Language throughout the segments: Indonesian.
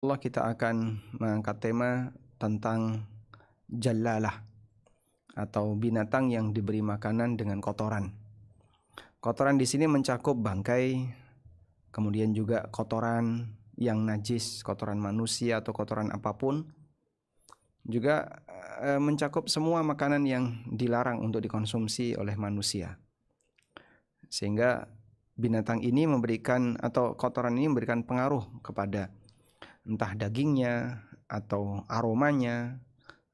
Allah kita akan mengangkat tema tentang jallalah atau binatang yang diberi makanan dengan kotoran. Kotoran di sini mencakup bangkai, kemudian juga kotoran yang najis, kotoran manusia atau kotoran apapun. Juga mencakup semua makanan yang dilarang untuk dikonsumsi oleh manusia. Sehingga binatang ini memberikan atau kotoran ini memberikan pengaruh kepada entah dagingnya atau aromanya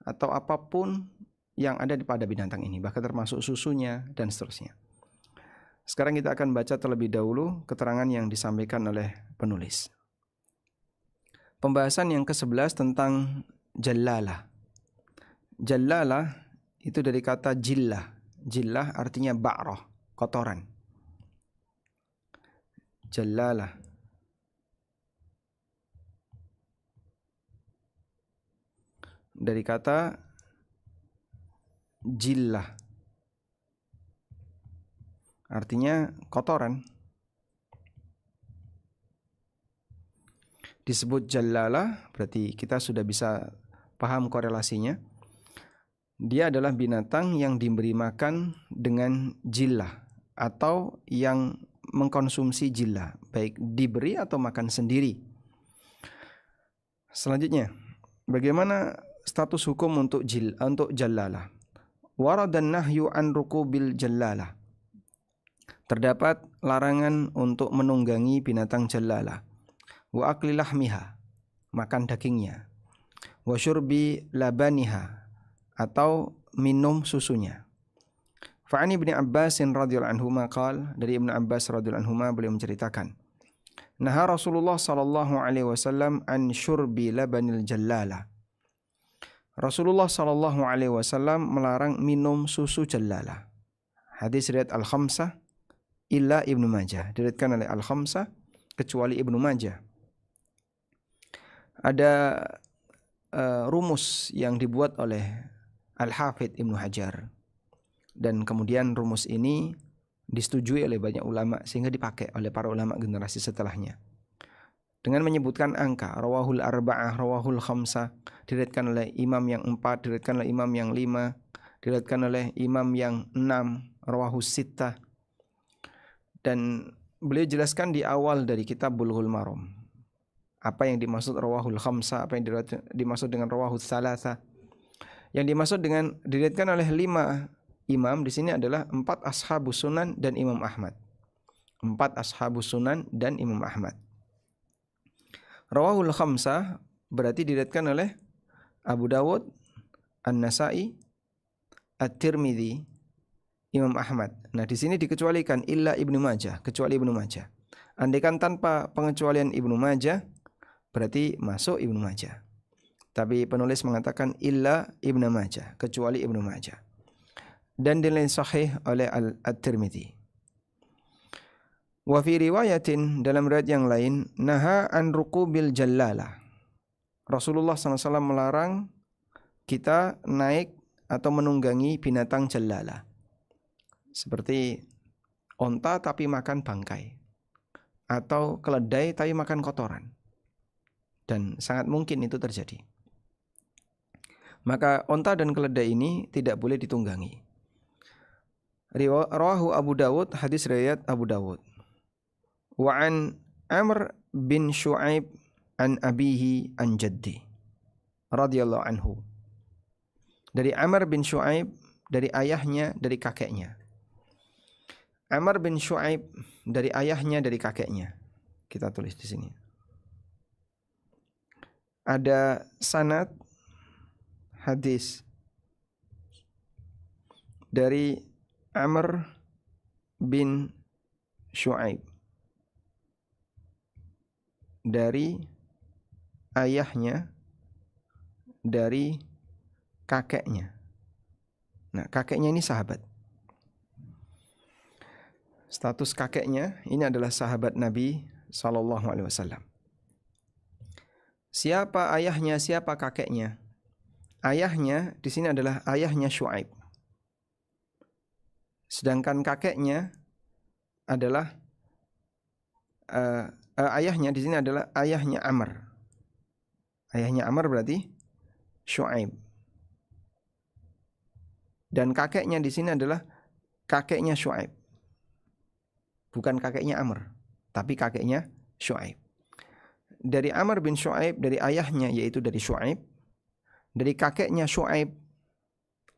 atau apapun yang ada pada binatang ini, bahkan termasuk susunya dan seterusnya. Sekarang kita akan baca terlebih dahulu keterangan yang disampaikan oleh penulis. Pembahasan yang ke-11 tentang jallalah. Jallalah itu dari kata jillah. Jillah artinya ba'rah, kotoran. Jallalah dari kata jillah, artinya kotoran. Disebut jallalah berarti kita sudah bisa paham korelasinya. Dia adalah binatang yang diberi makan dengan jillah atau yang mengkonsumsi jillah, baik diberi atau makan sendiri. Selanjutnya, bagaimana status hukum untuk jallalah? Waradan nahyu an rukubil jallalah. Terdapat larangan untuk menunggangi binatang jallalah. Wa akli lahmiha, makan dagingnya. Wa syurbi labaniha, atau minum susunya. Fa'ani ibn Abbas radhiyallahu anhu maqal, dari Ibnu Abbas radhiyallahu anhu beliau menceritakan, Naha Rasulullah sallallahu alaihi wasallam an syurbi labanil jallala. Rasulullah sallallahu alaihi wasallam melarang minum susu jallala. Hadis riwayat Al-Khamsah illa Ibnu Majah. Diriwayatkan oleh Al-Khamsah kecuali Ibnu Majah. Ada rumus yang dibuat oleh Al-Hafidh Ibnu Hajar. Dan kemudian rumus ini disetujui oleh banyak ulama sehingga dipakai oleh para ulama generasi setelahnya. Dengan menyebutkan angka, rawahul arba'ah, rawahul khamsah, diriwayatkan oleh imam yang 4, diriwayatkan oleh imam yang 5, diriwayatkan oleh imam yang 6, rawahus sittah. Dan beliau jelaskan di awal dari kitab Bulughul Maram apa yang dimaksud rawahul khamsah, apa yang dimaksud dengan rawahus salasah. Yang dimaksud dengan diriwayatkan oleh 5 imam di sini adalah 4 ashabus sunan dan Imam Ahmad. 4 ashabus sunan dan Imam Ahmad. Rawahul khamsah berarti diriwayatkan oleh Abu Dawud, An-Nasa'i, At-Tirmidzi, Imam Ahmad. Nah, di sini dikecualikan illa Ibnu Majah, kecuali Ibnu Majah. Andaikan tanpa pengecualian Ibnu Majah, berarti masuk Ibnu Majah. Tapi penulis mengatakan illa Ibnu Majah, kecuali Ibnu Majah. Dan dinilai sahih oleh At-Tirmidzi. Wa fi riwayatin, dalam riwayat yang lain, naha an rukubil jallalah. Rasulullah SAW melarang kita naik atau menunggangi binatang jallalah. Seperti onta tapi makan bangkai, atau keledai tapi makan kotoran. Dan sangat mungkin itu terjadi. Maka onta dan keledai ini tidak boleh ditunggangi. Rawahu Abu Dawud, hadis riwayat Abu Dawud. Wa an Amr bin Shu'aib an abihi an jaddi radhiyallahu anhu. Dari Amr bin Shu'aib, dari ayahnya, dari kakeknya. Amr bin Shu'aib dari ayahnya, dari kakeknya. Kita tulis di sini. Ada sanad hadis dari Amr bin Shu'aib dari ayahnya, dari kakeknya. Nah, kakeknya ini sahabat. Status kakeknya ini adalah sahabat Nabi SAW. Siapa ayahnya, siapa kakeknya? Ayahnya di sini adalah ayahnya Shu'aib. Sedangkan kakeknya adalah ayahnya di sini adalah ayahnya Amr. Ayahnya Amr berarti Syuaib. Dan kakeknya di sini adalah kakeknya Syuaib. Bukan kakeknya Amr, tapi kakeknya Syuaib. Dari Amr bin Syuaib, dari ayahnya yaitu dari Syuaib. Dari kakeknya Syuaib.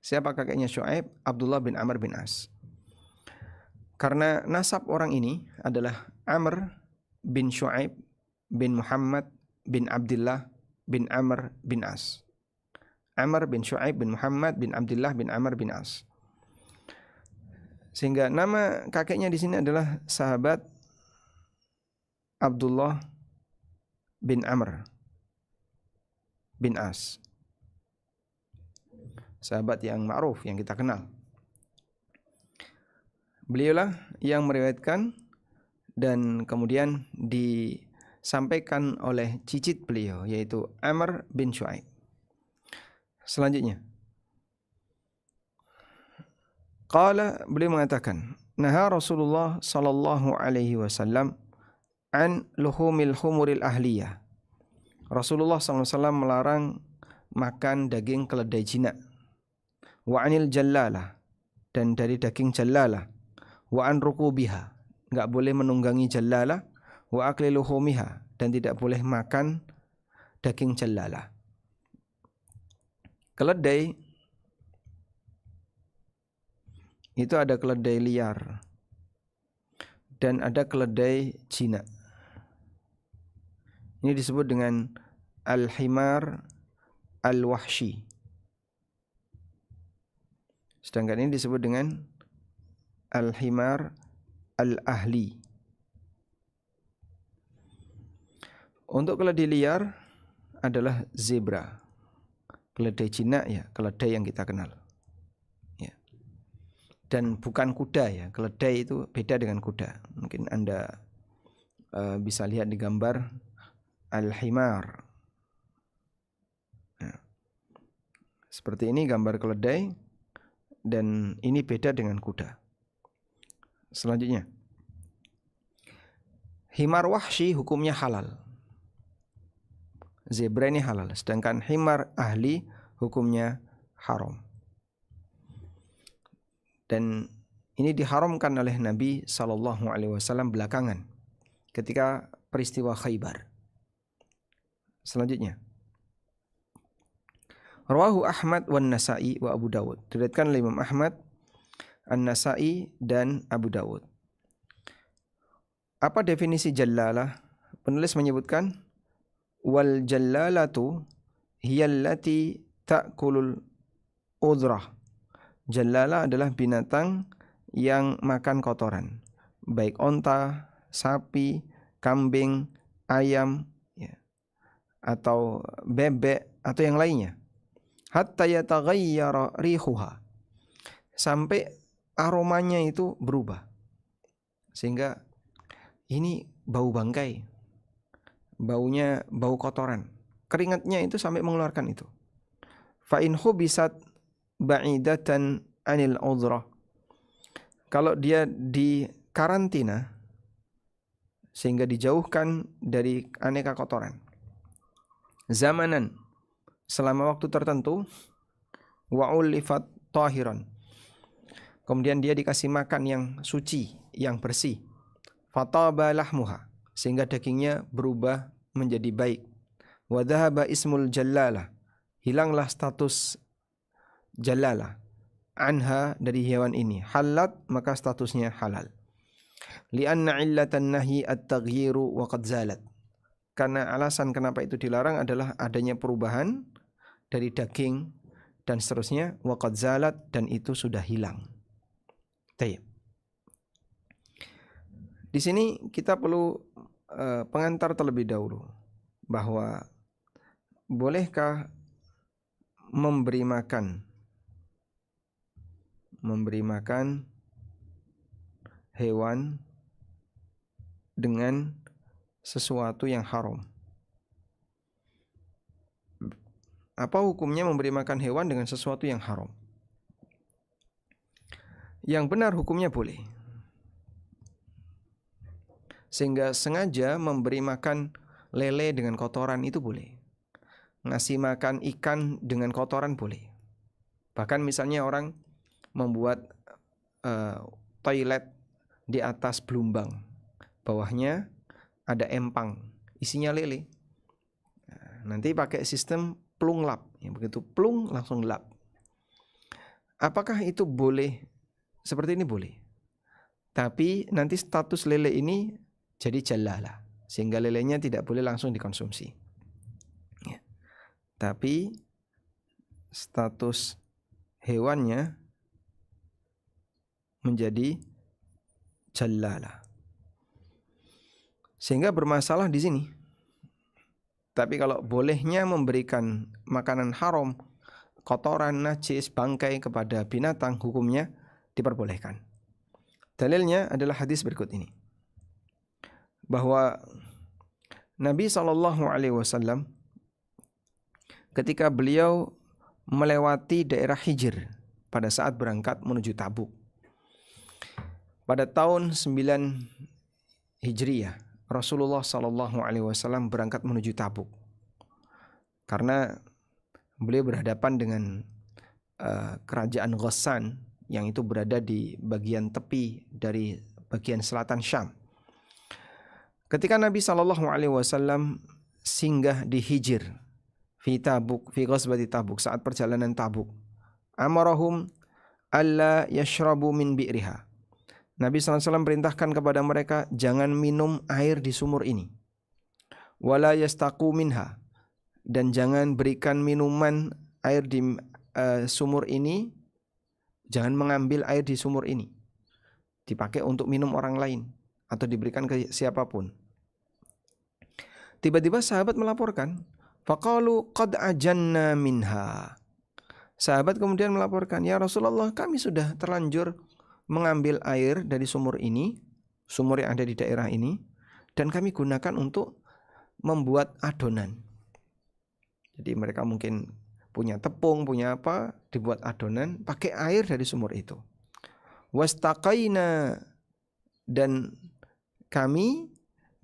Siapa kakeknya Syuaib? Abdullah bin Amr bin As. Karena nasab orang ini adalah Amr bin Syuaib bin Muhammad bin Abdullah bin Amr bin As. Amr bin Syuaib bin Muhammad bin Abdullah bin Amr bin As. Sehingga nama kakeknya di sini adalah sahabat Abdullah bin Amr bin As. Sahabat yang ma'ruf, yang kita kenal. Beliaulah yang meriwayatkan dan kemudian disampaikan oleh cicit beliau, yaitu Amr bin Syuaib. Selanjutnya, qala, beliau mengatakan, naha Rasulullah sallallahu alaihi wasallam an luhumil humuril ahliyah. Rasulullah SAW melarang makan daging keledai jinak. Wa anil jallalah, dan dari daging jallalah. Wa an rukubiha, enggak boleh menunggangi jallalah. Wa akli luhumiha, dan tidak boleh makan daging jallalah. Keledai itu ada keledai liar dan ada keledai jinak. Ini disebut dengan al-himar al-wahshi. Sedangkan ini disebut dengan al-himar al-ahli. Untuk keledai liar adalah zebra. Keledai jinak ya, keledai yang kita kenal. Ya. Dan bukan kuda ya, keledai itu beda dengan kuda. Mungkin Anda bisa lihat di gambar al-himar. Nah, seperti ini gambar keledai, dan ini beda dengan kuda. Selanjutnya, himar wahshi hukumnya halal. Zebra ini halal, sedangkan himar ahli hukumnya haram. Dan ini diharamkan oleh Nabi SAW belakangan ketika peristiwa Khaybar. Selanjutnya, rawahu Ahmad wan Nasa'i wa Abu Dawud. Diriwayatkan oleh Imam Ahmad, An-Nasa'i dan Abu Dawud. Apa definisi jallalah? Penulis menyebutkan wal jallalatu hiyallati ta'kulul udrah. Jallalah adalah binatang yang makan kotoran, baik onta, sapi, kambing, ayam, ya, atau bebek atau yang lainnya. Hatta yataghayyara rihuha, sampai aromanya itu berubah, sehingga ini bau bangkai, baunya bau kotoran, keringatnya itu sampai mengeluarkan itu. Fa in hubisat ba'idatan anil udhrah, kalau dia di karantina sehingga dijauhkan dari aneka kotoran, zamanan, selama waktu tertentu, wa'ulifat tahiran, kemudian dia dikasih makan yang suci, yang bersih, fataba lahmuha, sehingga dagingnya berubah menjadi baik, wa dhahaba ismul jallalah, hilanglah status jallalah, anha, dari hewan ini, halat, maka statusnya halal. Lianna illatan nahi at-taghyiru wa qad zalat, karena alasan kenapa itu dilarang adalah adanya perubahan dari daging dan seterusnya, wa qad zalat, dan itu sudah hilang. Tayyib. Di sini kita perlu pengantar terlebih dahulu, bahwa bolehkah memberi makan hewan dengan sesuatu yang haram. Apa hukumnya memberi makan hewan dengan sesuatu yang haram? Yang benar hukumnya boleh. Sehingga sengaja memberi makan lele dengan kotoran itu boleh. ngasih makan ikan dengan kotoran boleh. Bahkan misalnya orang membuat toilet di atas belumbang, bawahnya ada empang, isinya lele. Nanti pakai sistem plung lap, ya, begitu plung langsung lap. Apakah itu boleh? Seperti ini boleh. Tapi nanti status lele ini jadi jalalah, sehingga lelenya tidak boleh langsung dikonsumsi. Ya. Tapi status hewannya menjadi jalalah, sehingga bermasalah di sini. Tapi kalau bolehnya memberikan makanan haram, kotoran, najis, bangkai kepada binatang, hukumnya diperbolehkan. Dalilnya adalah hadis berikut ini, bahwa Nabi SAW ketika beliau melewati daerah Hijr pada saat berangkat menuju Tabuk pada tahun 9 Hijriyah, Rasulullah SAW berangkat menuju Tabuk karena beliau berhadapan dengan kerajaan Ghassan yang itu berada di bagian tepi dari bagian selatan Syam. Ketika Nabi SAW singgah di Hijr fi Tabuk, fi ghazwati Tabuk, saat perjalanan Tabuk, amarahum alla yashrabu min bi'riha. Nabi SAW perintahkan kepada mereka jangan minum air di sumur ini. Wala yastaqu minha, dan jangan berikan minuman air di sumur ini, jangan mengambil air di sumur ini dipakai untuk minum orang lain atau diberikan ke siapapun. Tiba-tiba sahabat melaporkan, faqalu qad ajanna minha. Sahabat kemudian melaporkan, ya Rasulullah, kami sudah terlanjur mengambil air dari sumur ini, sumur yang ada di daerah ini, dan kami gunakan untuk membuat adonan. Jadi mereka mungkin punya tepung, punya apa, dibuat adonan pakai air dari sumur itu. Wastaqaina, dan kami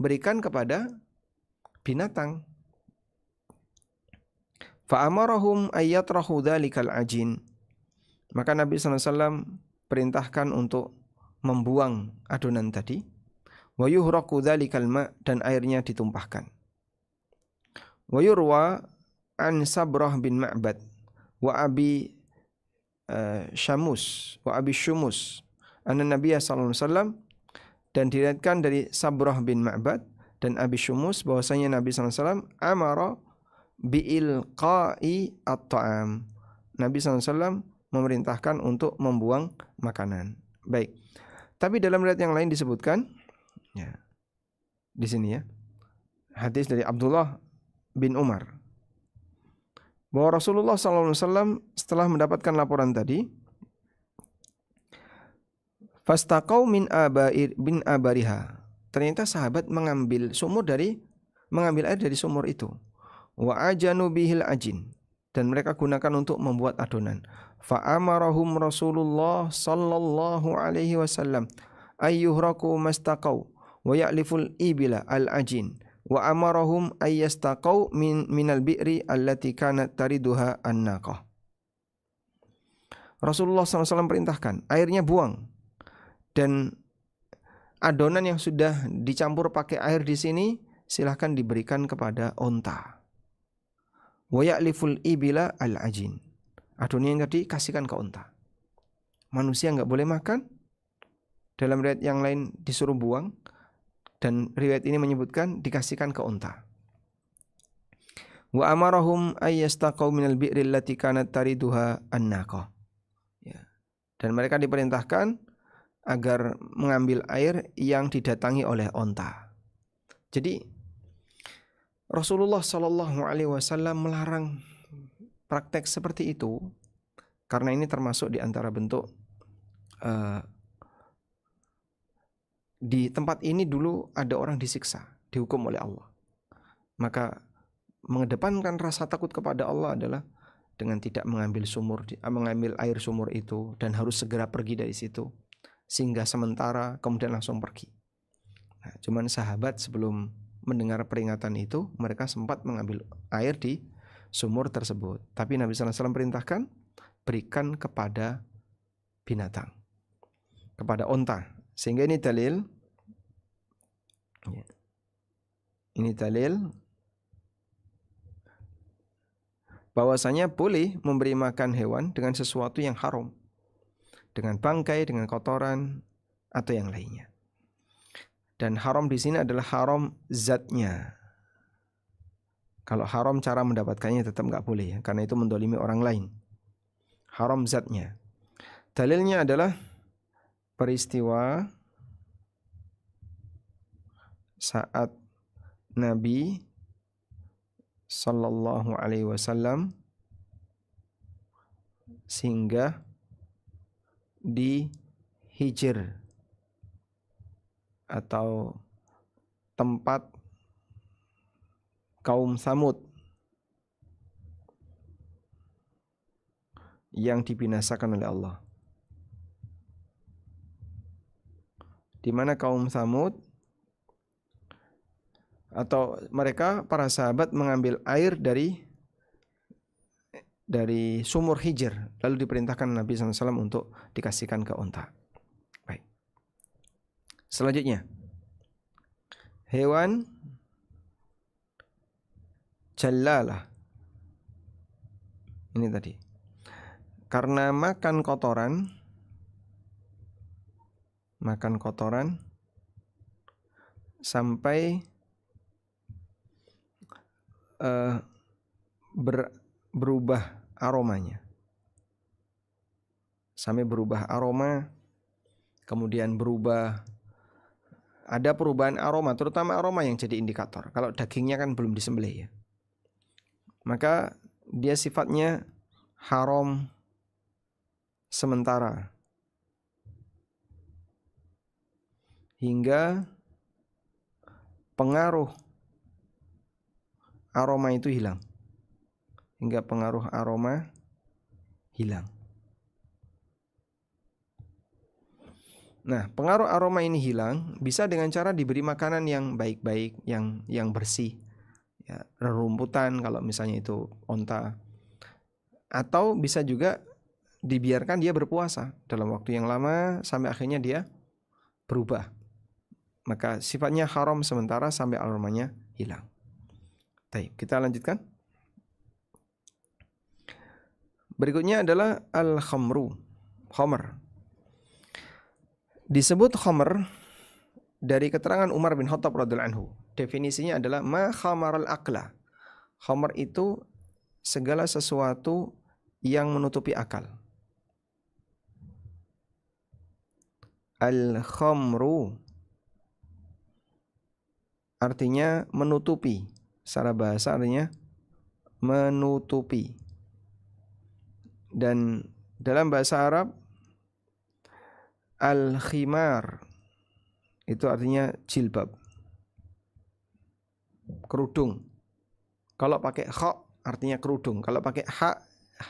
berikan kepada binatang. Fa'amarahum ayyatrahu dhalikal ajin. Maka Nabi SAW perintahkan untuk membuang adonan tadi. Wa yuhraqu dhalikal ma', dan airnya ditumpahkan. Wa yurwa an Sabrah bin Ma'bad wa Abi Syamus wa Abi Syumus anna Nabiya sallallahu alaihi wasallam, dan diriwayatkan dari Sabrah bin Ma'bad dan Abi Syumus bahwasanya Nabi sallallahu alaihi wasallam amara bi'ilqa'i at-ta'am. Nabi sallallahu alaihi wasallam memerintahkan untuk membuang makanan. Baik. Tapi dalam riwayat yang lain disebutkan, ya, di sini ya, hadis dari Abdullah bin Umar, bahwa Rasulullah SAW setelah mendapatkan laporan tadi, fastaqau min abariha, ternyata sahabat mengambil air dari sumur itu, wa ajanu bihil ajin, dan mereka gunakan untuk membuat adonan. Fa amarahum Rasulullah sallallahu alaihi wasallam ayyuhraku mastaqau wa ya'liful ibila al ajin, wa amarahum ayyastaqau minal bi'ri allati kanat tariduha an-naqah. Rasulullah SAW perintahkan airnya buang, dan adonan yang sudah dicampur pakai air di sini silahkan diberikan kepada onta. Wa ya'liful ibila al-ajin, adonan yang tadi kasihkan ke onta. Manusia enggak boleh makan. Dalam riwayat yang lain disuruh buang, dan riwayat ini menyebutkan dikasihkan ke onta. Wa amarahum ayyastaqau minal bi'ri allati kanat tariduha an-naqah. Ya. Dan mereka diperintahkan agar mengambil air yang didatangi oleh onta. Jadi Rasulullah SAW melarang praktek seperti itu karena ini termasuk di antara bentuk di tempat ini dulu ada orang disiksa, dihukum oleh Allah. Maka mengedepankan rasa takut kepada Allah adalah dengan tidak mengambil air sumur itu, dan harus segera pergi dari situ, sehingga sementara kemudian langsung pergi. Nah, cuman sahabat sebelum mendengar peringatan itu, mereka sempat mengambil air di sumur tersebut. Tapi Nabi SAW perintahkan berikan kepada binatang, kepada onta. Sehingga ini dalil, bahwasanya boleh memberi makan hewan dengan sesuatu yang haram, dengan bangkai, dengan kotoran, atau yang lainnya. Dan haram di sini adalah haram zatnya. Kalau haram cara mendapatkannya tetap nggak boleh, karena itu mendolimi orang lain. Haram zatnya. Dalilnya adalah peristiwa saat Nabi Sallallahu Alaihi Wasallam singgah di Hijr atau tempat kaum Tsamud yang dibinasakan oleh Allah. Di mana kaum Tsamud atau mereka para sahabat mengambil air dari sumur Hijr, lalu diperintahkan Nabi SAW untuk dikasihkan ke onta. Baik. Selanjutnya, hewan jallalah. Ini tadi. Karena makan kotoran sampai berubah aromanya. Sampai berubah aroma, kemudian ada perubahan aroma, terutama aroma yang jadi indikator. Kalau dagingnya kan belum disembelih ya, maka dia sifatnya haram sementara hingga pengaruh aroma itu hilang. Nah, pengaruh aroma ini hilang bisa dengan cara diberi makanan yang baik-baik, yang bersih. Ya, rerumputan kalau misalnya itu onta. Atau bisa juga dibiarkan dia berpuasa dalam waktu yang lama sampai akhirnya dia berubah. Maka sifatnya haram sementara sampai aromanya hilang. Baik, kita lanjutkan. Berikutnya adalah khamr. Disebut khamr dari keterangan Umar bin Khattab radhiyallahu anhu. Definisinya adalah ma khamaral aqla. Khamr itu segala sesuatu yang menutupi akal. Al-khamru artinya menutupi. Secara bahasa artinya menutupi. Dan dalam bahasa Arab al-khimar itu artinya jilbab, kerudung. Kalau pakai kha artinya kerudung. Kalau pakai ha,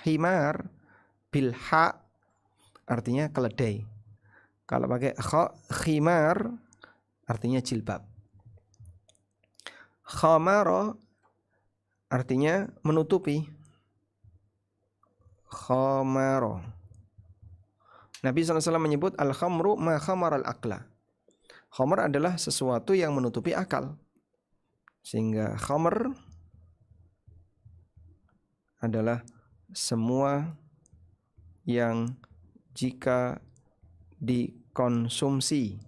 khimar bil ha artinya keledai. Kalau pakai kha, khimar artinya jilbab. Khamara artinya menutupi. Khamara. Nabi SAW menyebut al-khamru ma khamaral aqla. Khamr adalah sesuatu yang menutupi akal. Sehingga khamr adalah semua yang jika dikonsumsi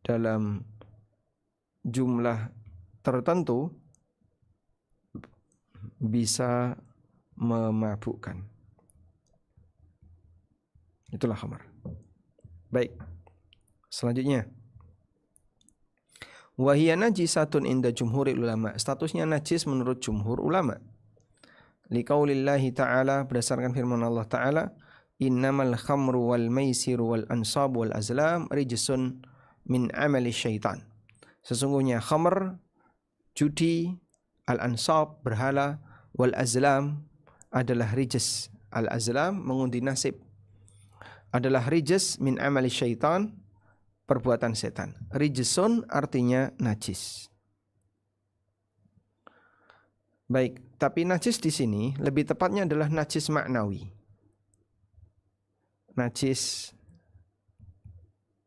dalam jumlah tertentu bisa memabukkan. Itulah khamr. Baik. Selanjutnya, wa hiya najisatun inda jumhuril ulama. Statusnya najis menurut jumhur ulama. Liqaulillahi ta'ala, berdasarkan firman Allah Ta'ala, innamal khamru wal maisiru wal ansab wal azlam rijsun min amali syaitan. Sesungguhnya khamr, judi, al-ansab, berhala, wal azlam adalah rijs. Al-azlam mengundi nasib. Adalah rijs min amali syaitan, perbuatan setan. Rijsun artinya najis. Baik, tapi najis di sini lebih tepatnya adalah najis maknawi. Najis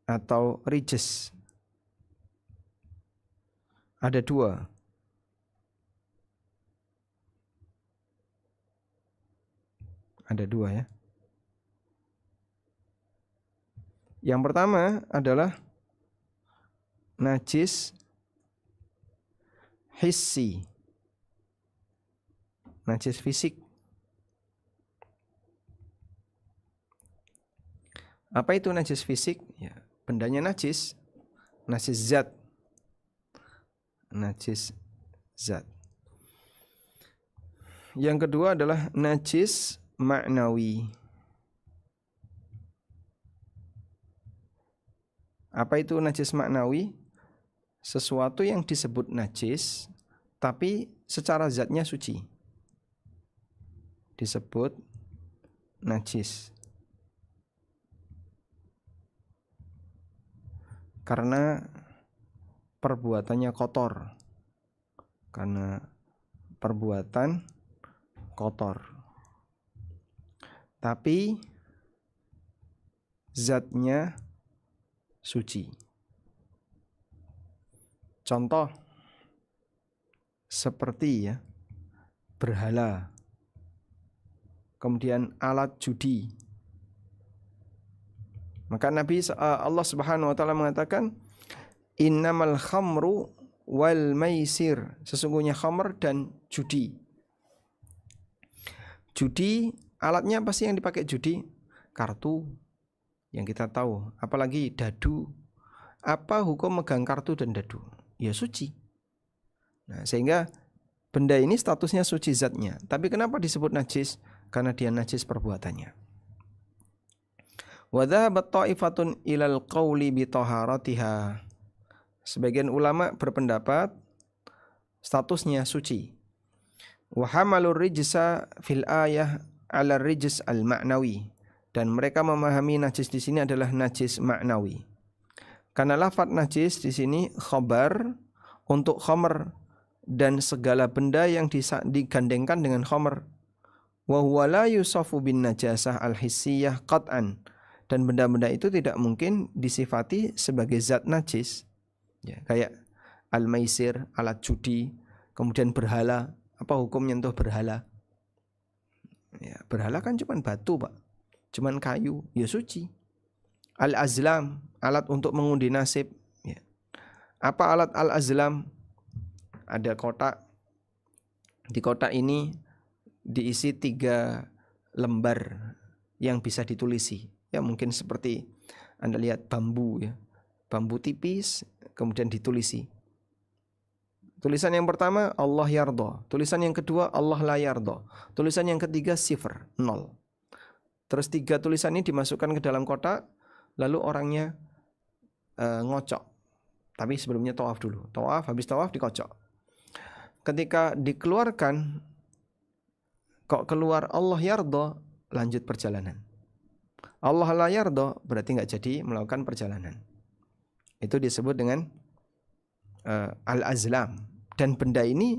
atau rijis. Ada dua. Ada dua ya. Yang pertama adalah najis hissi. Najis fisik. Apa itu najis fisik? Ya, bendanya najis. Najis zat. Najis zat. Yang kedua adalah najis maknawi. Apa itu najis maknawi? Sesuatu yang disebut najis tapi secara zatnya suci. Disebut najis. Karena perbuatannya kotor. Karena perbuatan kotor. Tapi zatnya suci. Contoh seperti ya berhala. Kemudian alat judi. Maka Allah Subhanahu wa taala mengatakan innamal khamru wal maisir, sesungguhnya khamr dan judi. Judi alatnya apa sih yang dipakai judi? Kartu yang kita tahu, apalagi dadu. Apa hukum megang kartu dan dadu? Ya suci. Nah, sehingga benda ini statusnya suci zatnya. Tapi kenapa disebut najis? Karena dia najis perbuatannya. Wa dhahabat ta'ifatun ilal qawli bi taharatiha. Sebagian ulama berpendapat statusnya suci. Wa hamalur rijsa fil ayah 'ala rijs al ma'nawi. Dan mereka memahami najis di sini adalah najis maknawi. Karena lafaz najis di sini khabar untuk khamr dan segala benda yang digandengkan dengan khamr. Wa huwa la yusafu bin najasah al-hissiyah qat'an, dan benda-benda itu tidak mungkin disifati sebagai zat najis. Ya, kayak al-maisir, alat judi, kemudian berhala. Apa hukum nyentuh berhala? Ya, berhala kan cuma batu, Pak. Cuman kayu, ya suci. Al-azlam, alat untuk mengundi nasib. Ya. Apa alat al-azlam? Ada kotak. Di kotak ini diisi 3 lembar yang bisa ditulisi. Ya mungkin seperti Anda lihat bambu ya. Bambu tipis kemudian ditulisi. Tulisan yang pertama Allah yarda. Tulisan yang kedua Allah la yarda. Tulisan yang ketiga 0. Terus 3 tulisan ini dimasukkan ke dalam kotak, lalu orangnya ngocok. Tapi sebelumnya tawaf dulu. Tawaf, habis tawaf dikocok. Ketika dikeluarkan, kok keluar Allah yarda, lanjut perjalanan. Allah la yarda berarti nggak jadi melakukan perjalanan. Itu disebut dengan al-azlam. Dan benda ini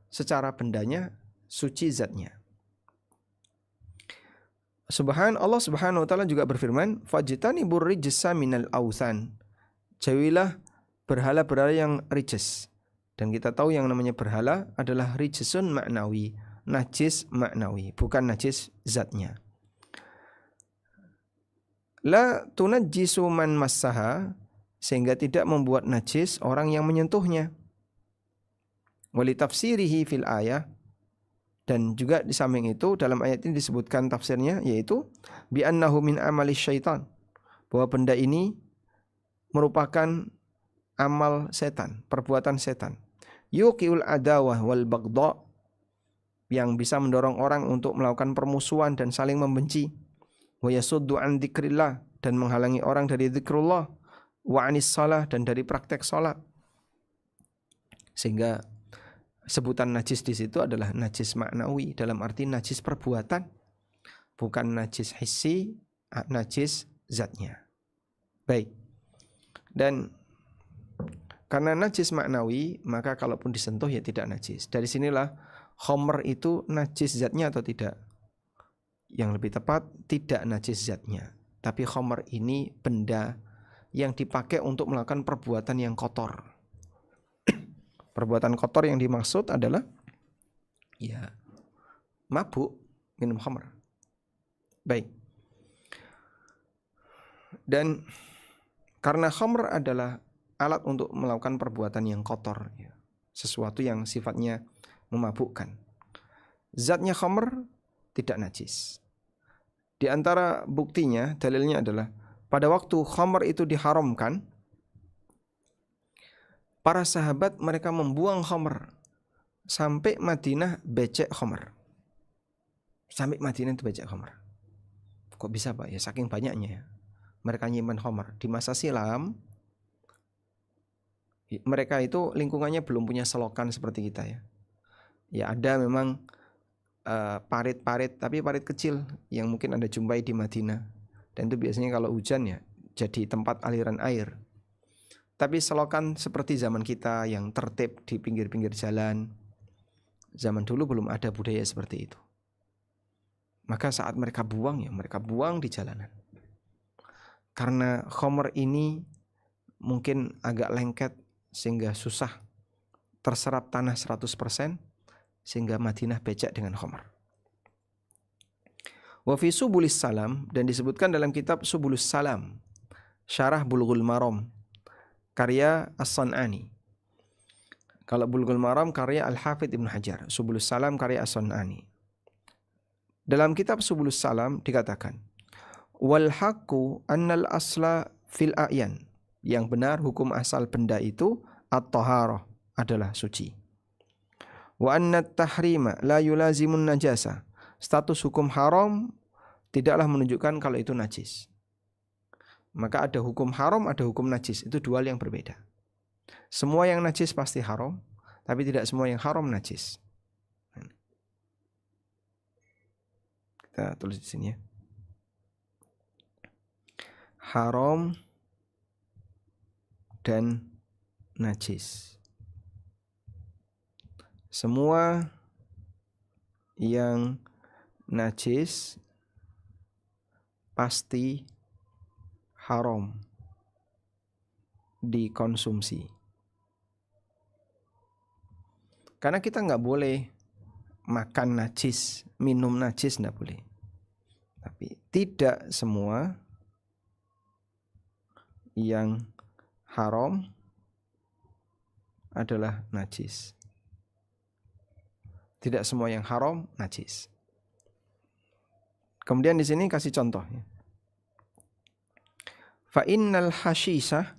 secara bendanya suci zatnya. Allah Subhanahu wa taala juga berfirman, "Fajtanibur rijsa minal authan." Jauhilah berhala-berhala yang rijis. Dan kita tahu yang namanya berhala adalah rijisun maknawi, najis maknawi, bukan najis zatnya. La tunajjisu man massaha, sehingga tidak membuat najis orang yang menyentuhnya. Wali tafsirihi fil ayah, dan juga di samping itu dalam ayat ini disebutkan tafsirnya, yaitu bi annahu min amali syaitan, bahwa benda ini merupakan amal setan, perbuatan setan. Yuqiul adawah wal baghdha, yang bisa mendorong orang untuk melakukan permusuhan dan saling membenci. Wa yasuddu an dzikrillah, dan menghalangi orang dari zikrullah, wa anis shalah, dan dari praktek salat. Sehingga sebutan najis di situ adalah najis maknawi, dalam arti najis perbuatan, bukan najis hissi, najis zatnya. Baik. Dan karena najis maknawi, maka kalaupun disentuh ya tidak najis. Dari sinilah khamr itu najis zatnya atau tidak? Yang lebih tepat, tidak najis zatnya. Tapi khamr ini benda yang dipakai untuk melakukan perbuatan yang kotor. Perbuatan kotor yang dimaksud adalah ya mabuk, minum khamr. Baik. Dan karena khamr adalah alat untuk melakukan perbuatan yang kotor, ya, sesuatu yang sifatnya memabukkan. Zatnya khamr tidak najis. Di antara buktinya, dalilnya adalah pada waktu khamr itu diharamkan, para sahabat mereka membuang khamr sampai Madinah becek khamr. Sampai Madinah itu becek khamr. Kok bisa Pak? Ya saking banyaknya ya. Mereka nyimpan khamr. Di masa silam, mereka itu lingkungannya belum punya selokan seperti kita ya. Ya ada memang parit-parit, tapi parit kecil yang mungkin Anda jumpai di Madinah. Dan itu biasanya kalau hujan ya jadi tempat aliran air. Tapi selokan seperti zaman kita yang tertib di pinggir-pinggir jalan, zaman dulu belum ada budaya seperti itu. Maka saat mereka buang ya mereka buang di jalanan. Karena khamr ini mungkin agak lengket sehingga susah terserap tanah 100%, sehingga Madinah becek dengan khamr. Wa fi Subulis Salam, dan disebutkan dalam kitab Subulus Salam, Syarah Bulughul Maram, karya As-San'ani. Kalau Bulughul Maram karya Al-Hafidh Ibnu Hajar, Subulus Salam karya As-San'ani. Dalam kitab Subulus Salam dikatakan, wal haqqu annal asla fil a'yan, yang benar hukum asal benda itu at-taharah, adalah suci. Wa anna tahrima la yulazimun najasa, status hukum haram tidaklah menunjukkan kalau itu najis. Maka ada hukum haram, ada hukum najis, itu dua hal yang berbeda. Semua yang najis pasti haram, tapi tidak semua yang haram najis. Kita tulis di sini ya. Haram dan najis. Semua yang najis pasti haram dikonsumsi. Karena kita nggak boleh makan najis, minum najis nggak boleh. Tapi tidak semua yang haram adalah najis. Tidak semua yang haram najis. Kemudian di sini kasih contoh. Fa innal hashisha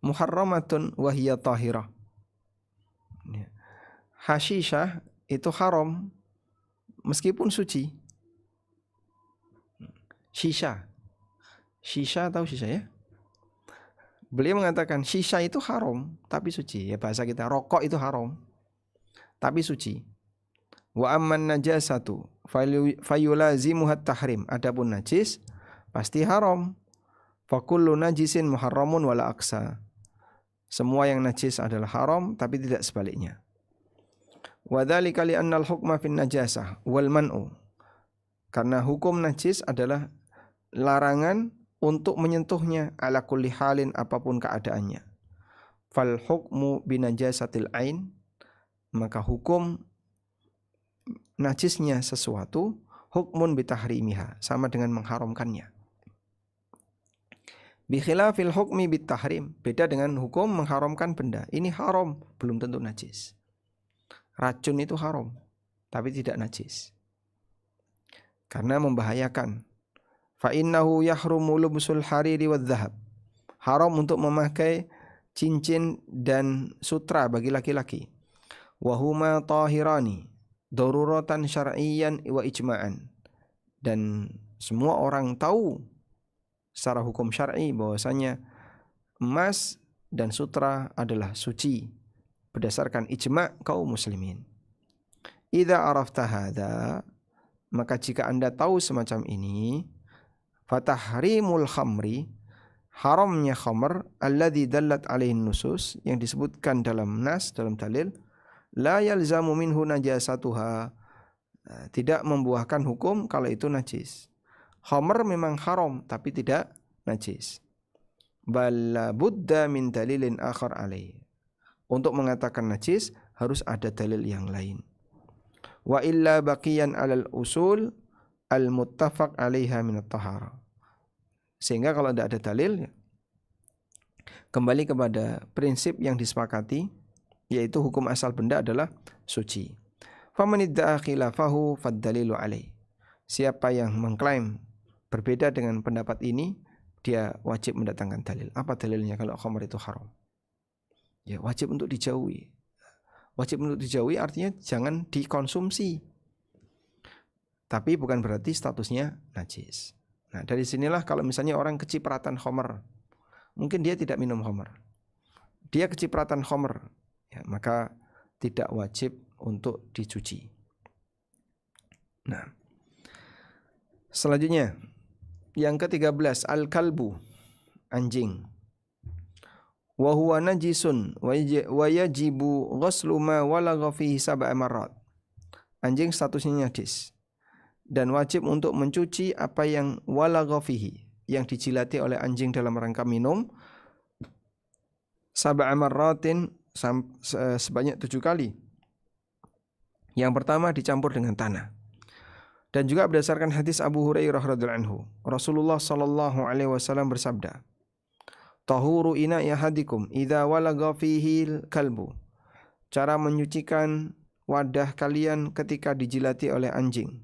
muharramatun wa hiya tahirah. Hashisha itu haram meskipun suci. Shisha. Shisha tahu shisha ya? Beliau mengatakan shisha itu haram tapi suci. Ya bahasa kita rokok itu haram tapi suci. Wa amman najasatu fayulazimuhat tahrim. Adapun najis pasti haram. Fakullu najisin muharramun wala aksa. Semua yang najis adalah haram tapi tidak sebaliknya. Wa dzalika li annal hukma fin najasah wal man'u. Karena hukum najis adalah larangan untuk menyentuhnya ala kulli halin, apapun keadaannya. Fal hukmu binajasatil ain, maka hukum najisnya sesuatu hukmun bitahrimiha, sama dengan mengharamkannya. Bi khilafil hukmi bitahrim, beda dengan hukum mengharamkan benda. Ini haram, belum tentu najis. Racun itu haram, tapi tidak najis. Karena membahayakan. Fa innahu yahrumu lubsul hariri wadh-dhahab. Haram untuk memakai cincin dan sutra bagi laki-laki. Wa huma tahirani daruratan syar'iyyan wa ijma'an. Dan semua orang tahu secara hukum syar'i bahwasanya emas dan sutra adalah suci berdasarkan ijma' kaum muslimin. Idza arafta hadza, maka jika Anda tahu semacam ini, fatahrimul khamri, haramnya khamr, alladzi dallat alaihi nusus, yang disebutkan dalam nas, dalam dalil, la yalzamu minhu najasatuha, tidak membuahkan hukum kalau itu najis. Khamr memang haram tapi tidak najis. Bal budda min dalilin akhar alaih. Untuk mengatakan najis harus ada dalil yang lain. Wa illa baqiyan alal usul al muttafaq alaiha min at-tahara. Sehingga kalau tidak ada dalil, kembali kepada prinsip yang disepakati, yaitu hukum asal benda adalah suci. Faman idda'a khilafahu fad-dalilu alaih. Siapa yang mengklaim berbeda dengan pendapat ini, dia wajib mendatangkan dalil. Apa dalilnya kalau khamr itu haram? Ya, wajib untuk dijauhi. Wajib untuk dijauhi artinya jangan dikonsumsi. Tapi bukan berarti statusnya najis. Nah, dari sinilah kalau misalnya orang kecipratan khamr, mungkin dia tidak minum khamr, dia kecipratan khamr, ya, maka tidak wajib untuk dicuci. Nah, selanjutnya yang ke-13, al-kalbu, anjing. Wa huwa najisun wa yajibu ghuslu ma walagha fihi sab'a marrat. Anjing statusnya najis dan wajib untuk mencuci apa yang walagha fihi, yang dijilati oleh anjing dalam rangka minum, sab'a marratin, sebanyak 7 kali. Yang pertama dicampur dengan tanah. Dan juga berdasarkan hadis Abu Hurairah radhiyallahu anhu, Rasulullah sallallahu alaihi wasallam bersabda, "Tahuru ina'i ahadikum idza walagha fihi kalbu." Cara menyucikan wadah kalian ketika dijilati oleh anjing.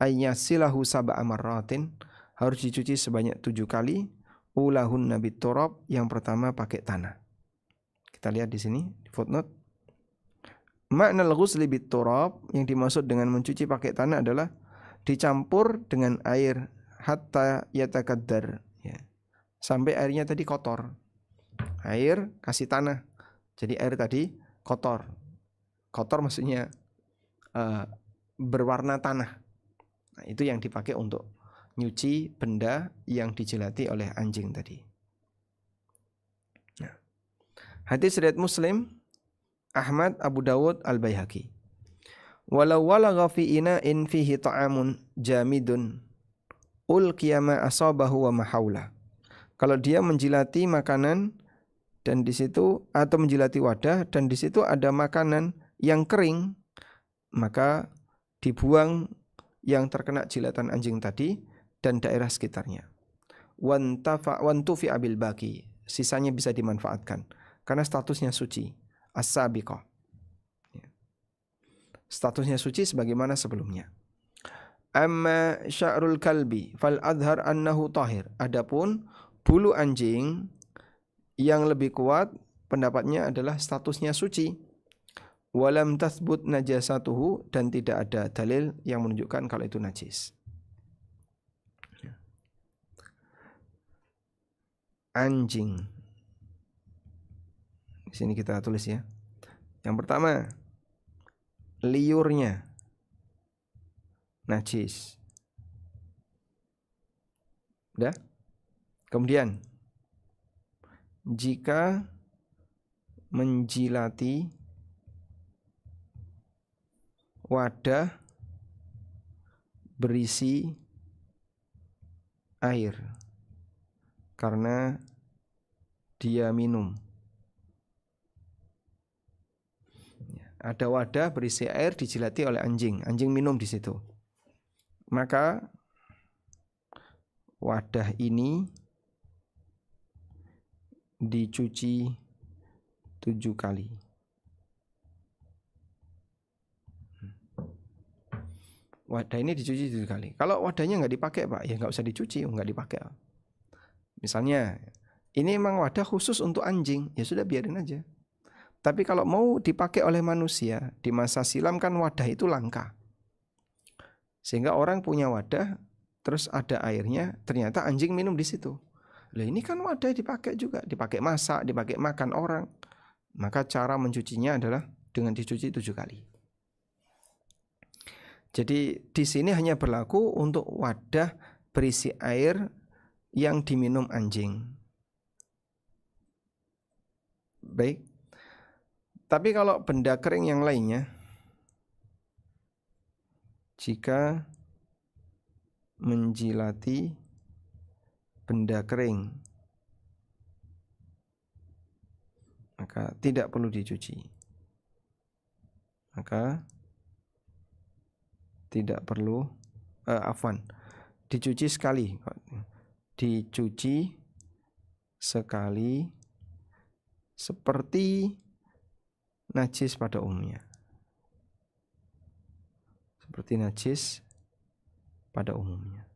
Ayyasilahu sab'a marratin, harus dicuci sebanyak 7 kali. Ulahun nabit turab, yang pertama pakai tanah. Kita lihat di sini di footnote. Makna al-ghusli bit turab, yang dimaksud dengan mencuci pakai tanah adalah dicampur dengan air hatta yatakaddar, ya, sampai airnya tadi kotor. Air kasih tanah, jadi air tadi kotor. Kotor maksudnya berwarna tanah. Nah, itu yang dipakai untuk nyuci benda yang dijilati oleh anjing tadi. Nah, hadis riwayat Muslim, Ahmad, Abu Dawud, Al-Baihaqi. Walau walagha fi ina'in fihi ta'amun jamidun ulqiya ma asabahu wa ma haula. Kalau dia menjilati makanan dan di situ, atau menjilati wadah dan di situ ada makanan yang kering, maka dibuang yang terkena jilatan anjing tadi dan daerah sekitarnya. Wantufi abil baqi, sisanya bisa dimanfaatkan karena statusnya suci. As-sabiqah, statusnya suci sebagaimana sebelumnya. Amma sya'rul kalbi fal adhar annahu tahir. Adapun bulu anjing, yang lebih kuat pendapatnya adalah statusnya suci. Walam tathbut najasatuhu, dan tidak ada dalil yang menunjukkan kalau itu najis. Anjing. Di sini kita tulis ya. Yang pertama, liurnya najis. Udah? Kemudian, jika menjilati wadah berisi air karena dia minum. Ada wadah berisi air dijilati oleh anjing, anjing minum di situ. Maka wadah ini dicuci 7 kali. Wadah ini dicuci 7 kali. Kalau wadahnya nggak dipakai, Pak, ya nggak usah dicuci, nggak dipakai. Misalnya, ini memang wadah khusus untuk anjing, ya sudah biarin aja. Tapi kalau mau dipakai oleh manusia, di masa silam kan wadah itu langka. Sehingga orang punya wadah, terus ada airnya, ternyata anjing minum di situ. Loh, ini kan wadah dipakai juga, dipakai masak, dipakai makan orang. Maka cara mencucinya adalah dengan dicuci 7 kali. Jadi di sini hanya berlaku untuk wadah berisi air yang diminum anjing. Baik. Tapi kalau benda kering yang lainnya, jika menjilati benda kering, maka tidak perlu dicuci. Maka tidak perlu, dicuci sekali. Dicuci sekali seperti najis pada umumnya. Seperti najis pada umumnya.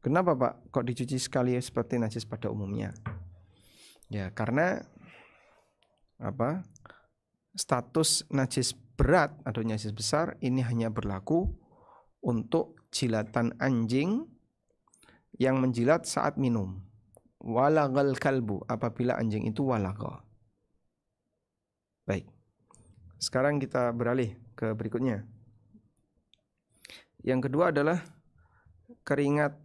Kenapa Pak kok dicuci sekali seperti najis pada umumnya? Ya karena apa? Status najis berat atau najis besar ini hanya berlaku untuk jilatan anjing yang menjilat saat minum. Walagal kalbu, apabila anjing itu walaga. Baik. Sekarang kita beralih ke berikutnya. Yang kedua adalah keringat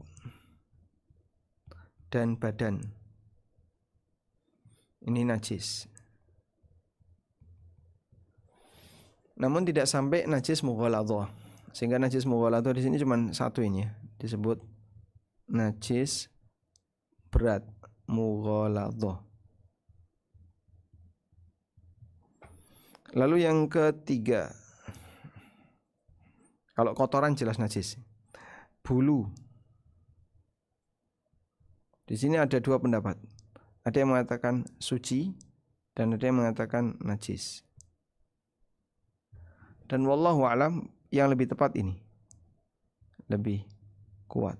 dan badan. Ini najis. Namun tidak sampai najis mughaladhah. Sehingga najis mughaladhah di sini cuma satu ini ya, disebut najis berat mughaladhah. Lalu yang ketiga, kalau kotoran jelas najis. Bulu. Di sini ada dua pendapat. Ada yang mengatakan suci dan ada yang mengatakan najis. Dan wallahu alam yang lebih tepat ini. Lebih kuat,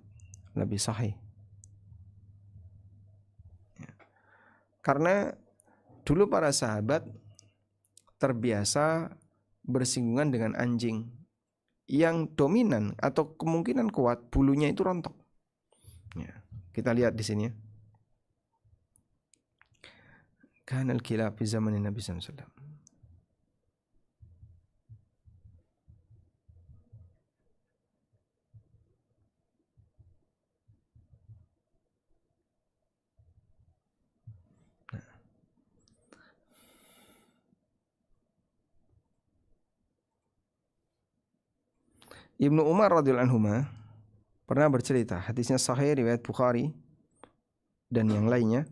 lebih sahih. Karena dulu para sahabat terbiasa bersinggungan dengan anjing yang dominan atau kemungkinan kuat bulunya itu rontok. Ya, kita lihat di sini ya. Kanal kilab fi zamanin Nabi sallallahu alaihi wasallam. Ibnu Umar radhiyallahu anhu pernah bercerita, hadisnya sahih riwayat Bukhari dan yang lainnya.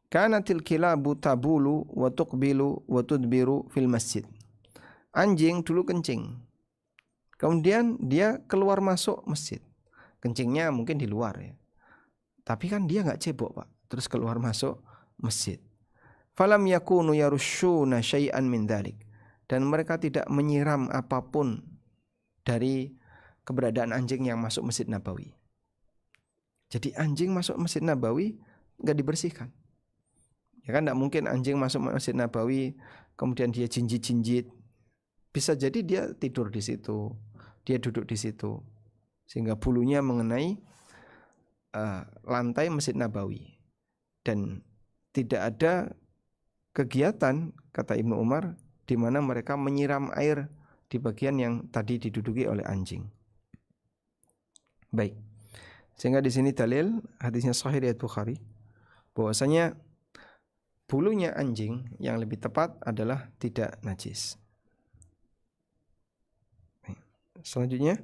Kanatil kilabu tabulu wa tuqbilu wa tudbiru fil masjid. Anjing dulu kencing. Kemudian dia keluar masuk masjid. Kencingnya mungkin di luar ya. Tapi kan dia enggak cebok, Pak. Terus keluar masuk masjid. Falam yakunu yarushuna syai'an min dzalik. Dan mereka tidak menyiram apapun dari keberadaan anjing yang masuk Masjid Nabawi. Jadi anjing masuk Masjid Nabawi enggak dibersihkan. Ya kan enggak mungkin anjing masuk Masjid Nabawi kemudian dia jinjit-jinjit. Bisa jadi dia tidur di situ, dia duduk di situ sehingga bulunya mengenai lantai Masjid Nabawi. Dan tidak ada kegiatan kata Ibnu Umar di mana mereka menyiram air di bagian yang tadi diduduki oleh anjing. Baik. Sehingga di sini dalil hadisnya sahih riwayat Bukhari bahwasanya bulunya anjing yang lebih tepat adalah tidak najis. Selanjutnya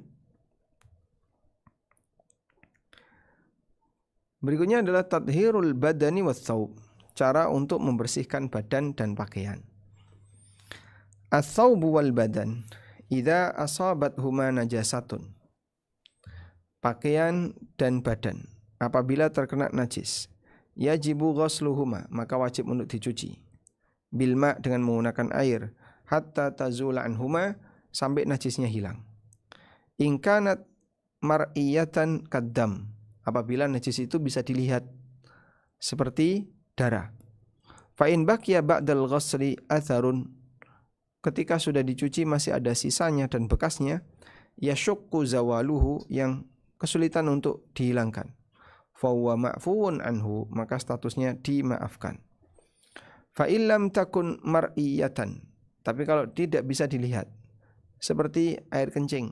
berikutnya adalah tadhirul badani wath-thawb, cara untuk membersihkan badan dan pakaian. Ats-thawbu wal badan idza asabathuma najasatun. Pakaian dan badan apabila terkena najis, yajibu ghusluhuma, maka wajib untuk dicuci. Bilma, dengan menggunakan air, hatta tazula anhuma, sampai najisnya hilang. In kanat mar'iyatan kaddam, apabila najis itu bisa dilihat seperti darah. Fa in baqiya ba'dal ghusli atharun, ketika sudah dicuci masih ada sisanya dan bekasnya, yasyukku zawaluhu, yang kesulitan untuk dihilangkan. Fa huwa ma'fuun anhu, maka statusnya dimaafkan. Fa illam takun mar'iyatan, tapi kalau tidak bisa dilihat seperti air kencing,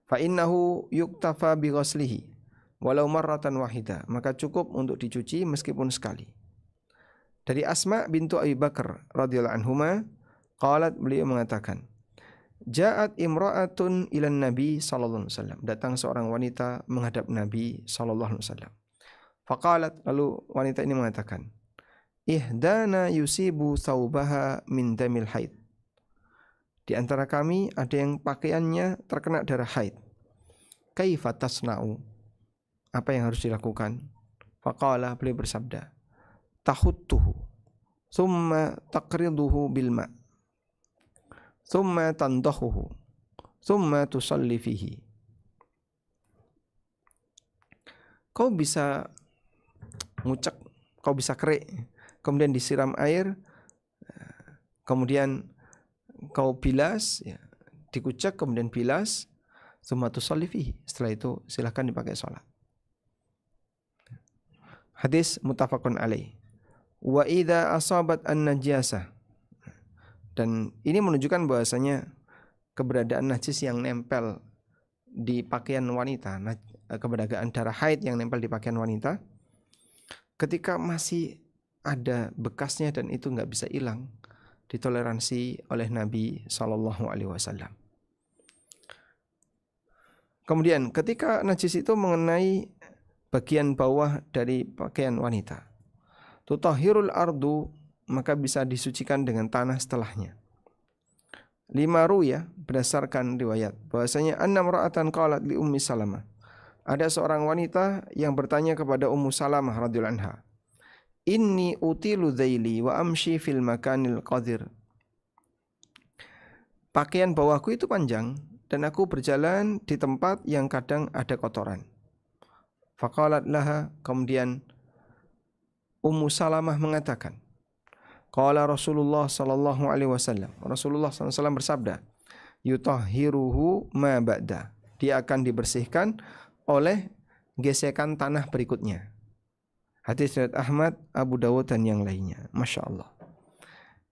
fa innahu yuktafa bi ghuslihi walau marratan wahida, maka cukup untuk dicuci meskipun sekali. Dari Asma bintu Abi Bakar radhiyallahu anhuma, qalat, beliau mengatakan, Ja'at imra'atun ilan Nabi sallallahu alaihi wasallam. Datang seorang wanita menghadap Nabi sallallahu alaihi wasallam. Faqalat, lalu wanita ini mengatakan, Ihdana yusibu thawbaha min damil haid. Di antara kami ada yang pakaiannya terkena darah haid. Kaifa tasna'u? Apa yang harus dilakukan? Faqala, beliau bersabda, tahuttuhu, thumma taqriduhu bil ma', thumma tandahuhu, thumma tusalli fihi. Kau bisa ngucek, kau bisa kerik, kemudian disiram air, kemudian kau bilas, ya, dikucek kemudian bilas, thumma tusalli fihi. Setelah itu silahkan dipakai sholat. Hadis muttafaqun alaih. Wa idza asabat an-najasah. Dan ini menunjukkan bahwasanya keberadaan najis yang nempel di pakaian wanita, keberadaan darah haid yang nempel di pakaian wanita, ketika masih ada bekasnya dan itu nggak bisa hilang, ditoleransi oleh Nabi Shallallahu Alaihi Wasallam. Kemudian ketika najis itu mengenai bagian bawah dari pakaian wanita, tutahhirul ardu, maka bisa disucikan dengan tanah setelahnya. 5 ruya, berdasarkan riwayat bahwasanya anna mar'atan qalat li Ummi Salamah. Ada seorang wanita yang bertanya kepada Ummu Salamah radhiyallahu anha, Inni utilu dhaili wa amshi fil makanil qadir. Pakaian bawahku itu panjang dan aku berjalan di tempat yang kadang ada kotoran. Faqalat laha, kemudian Ummu Salamah mengatakan, qala Rasulullah sallallahu alaihi wasallam. Rasulullah sallallahu alaihi wasallam bersabda, yutahhiruhu ma ba'da. Dia akan dibersihkan oleh gesekan tanah berikutnya. Hadis riwayat Ahmad, Abu Dawud dan yang lainnya. Masya Allah.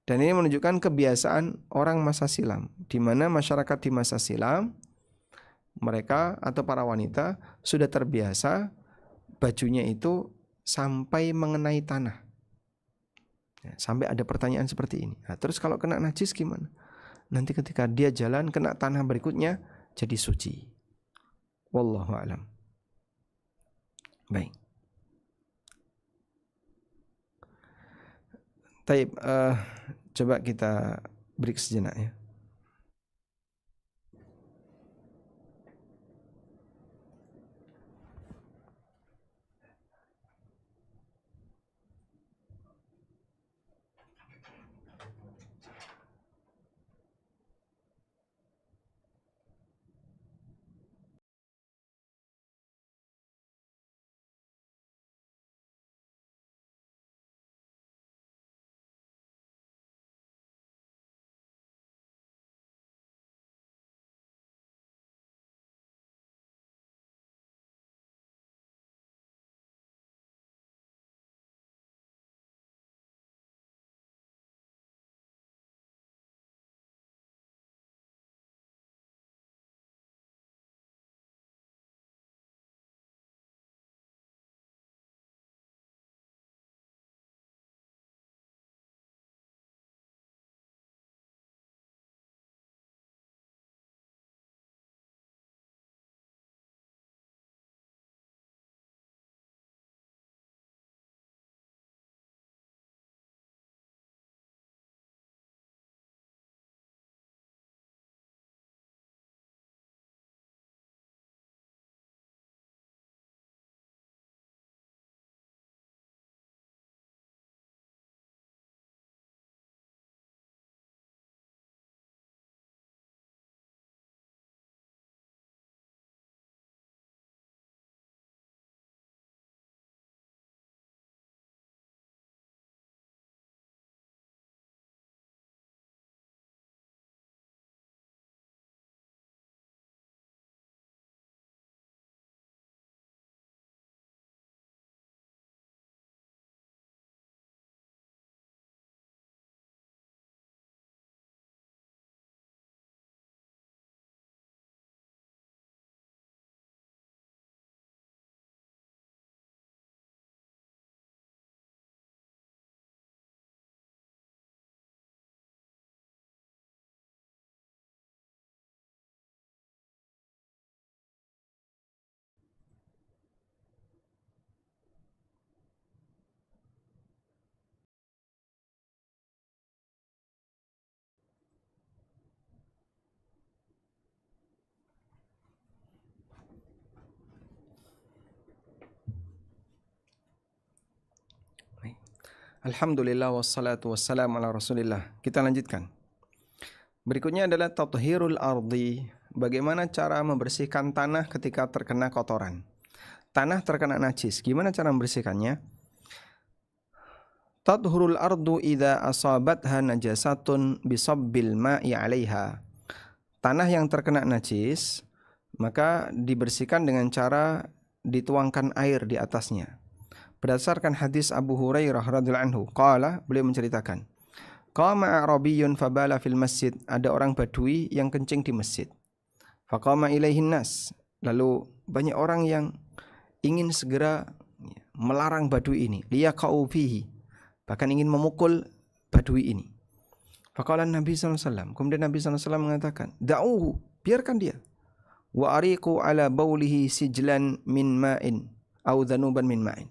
Dan ini menunjukkan kebiasaan orang masa silam, di mana masyarakat di masa silam, mereka atau para wanita sudah terbiasa bajunya itu sampai mengenai tanah. Ya, sampai ada pertanyaan seperti ini. Nah, terus kalau kena najis gimana? Nanti ketika dia jalan kena tanah berikutnya jadi suci. Wallahu a'lam. Baik. Taib, coba kita break sejenak ya. Alhamdulillah wassalatu wassalamu ala Rasulillah. Kita lanjutkan. Berikutnya adalah tathhirul ardi. Bagaimana cara membersihkan tanah ketika terkena kotoran? Tanah terkena najis, gimana cara membersihkannya? Tathhurul ardu idza asabatha najasatun bisabbil ma'i 'alaiha. Tanah yang terkena najis maka dibersihkan dengan cara dituangkan air di atasnya. Berdasarkan hadis Abu Hurairah radhiyallahu anhu, qala, beliau menceritakan, qama a'rabiyyun fabala fil masjid, ada orang Badui yang kencing di masjid. Faqama ilaihin nas, lalu banyak orang yang ingin segera melarang Badui ini, liyaqau fihi, bahkan ingin memukul Badui ini. Faqala Nabi sallallahu alaihi wasallam, kemudian Nabi sallallahu alaihi wasallam mengatakan, da'uhu, biarkan dia. Wa ariqu ala baulihi sijlan min ma'in au dhanuban min ma'in.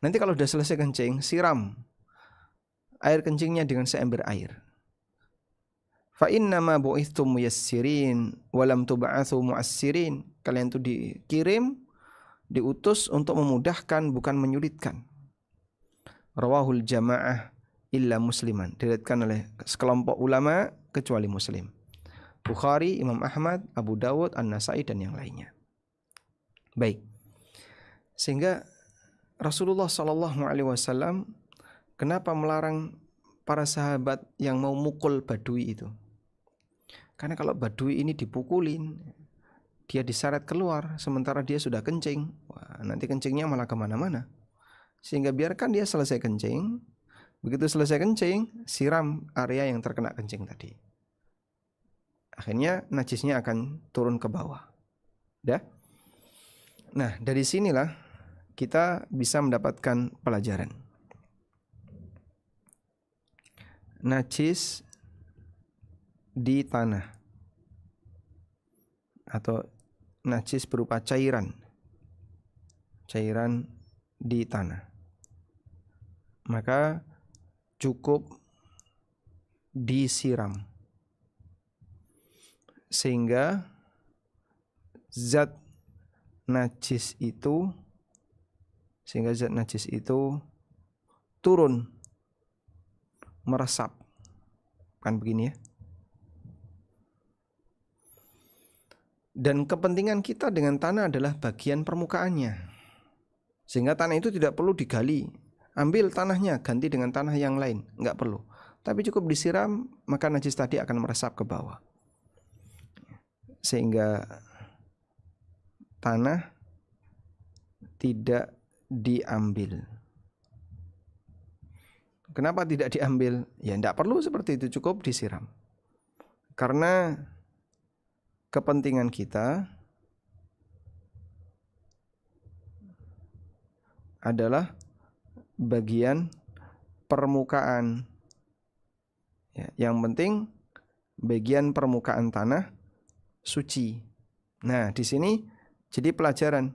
Nanti kalau sudah selesai kencing, siram air kencingnya dengan seember air. Fa innama bu'ithtum muyassirin wa lam tub'atsu mu'assirin. Kalian itu dikirim, diutus untuk memudahkan bukan menyulitkan. Rawahul jamaah illa musliman. Diriwayatkan oleh sekelompok ulama kecuali Muslim. Bukhari, Imam Ahmad, Abu Dawud, An-Nasai dan yang lainnya. Baik. Sehingga Rasulullah SAW kenapa melarang para sahabat yang mau mukul Badui itu? Karena kalau Badui ini dipukulin, dia diseret keluar, sementara dia sudah kencing. Wah, nanti kencingnya malah kemana-mana. Sehingga biarkan dia selesai kencing. Begitu selesai kencing, siram area yang terkena kencing tadi. Akhirnya najisnya akan turun ke bawah. Dah? Nah, dari sinilah kita bisa mendapatkan pelajaran. Najis di tanah atau najis berupa cairan di tanah, maka cukup disiram sehingga zat najis itu turun, meresap. Kan begini ya. Dan kepentingan kita dengan tanah adalah bagian permukaannya. Sehingga tanah itu tidak perlu digali. Ambil tanahnya, ganti dengan tanah yang lain. Enggak perlu. Tapi cukup disiram, maka najis tadi akan meresap ke bawah. Sehingga tanah tidak diambil. Kenapa tidak diambil? Ya tidak perlu seperti itu, cukup disiram. Karena kepentingan kita adalah bagian permukaan. Ya, yang penting bagian permukaan tanah suci. Nah, di sini jadi pelajaran.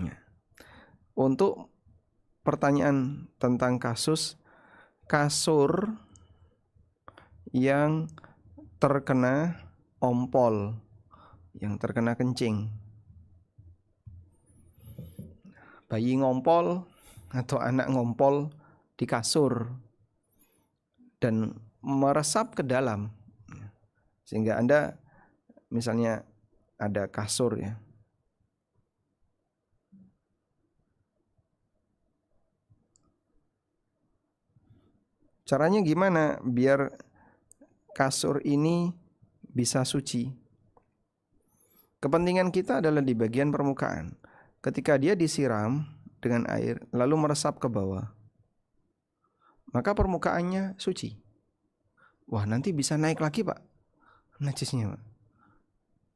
Ya. Untuk pertanyaan tentang kasus kasur yang terkena ompol, yang terkena kencing. Bayi ngompol atau anak ngompol di kasur dan meresap ke dalam. Sehingga Anda misalnya ada kasur ya. Caranya gimana biar kasur ini bisa suci? Kepentingan kita adalah di bagian permukaan. Ketika dia disiram dengan air lalu meresap ke bawah, maka permukaannya suci. Wah, nanti bisa naik lagi Pak najisnya Pak.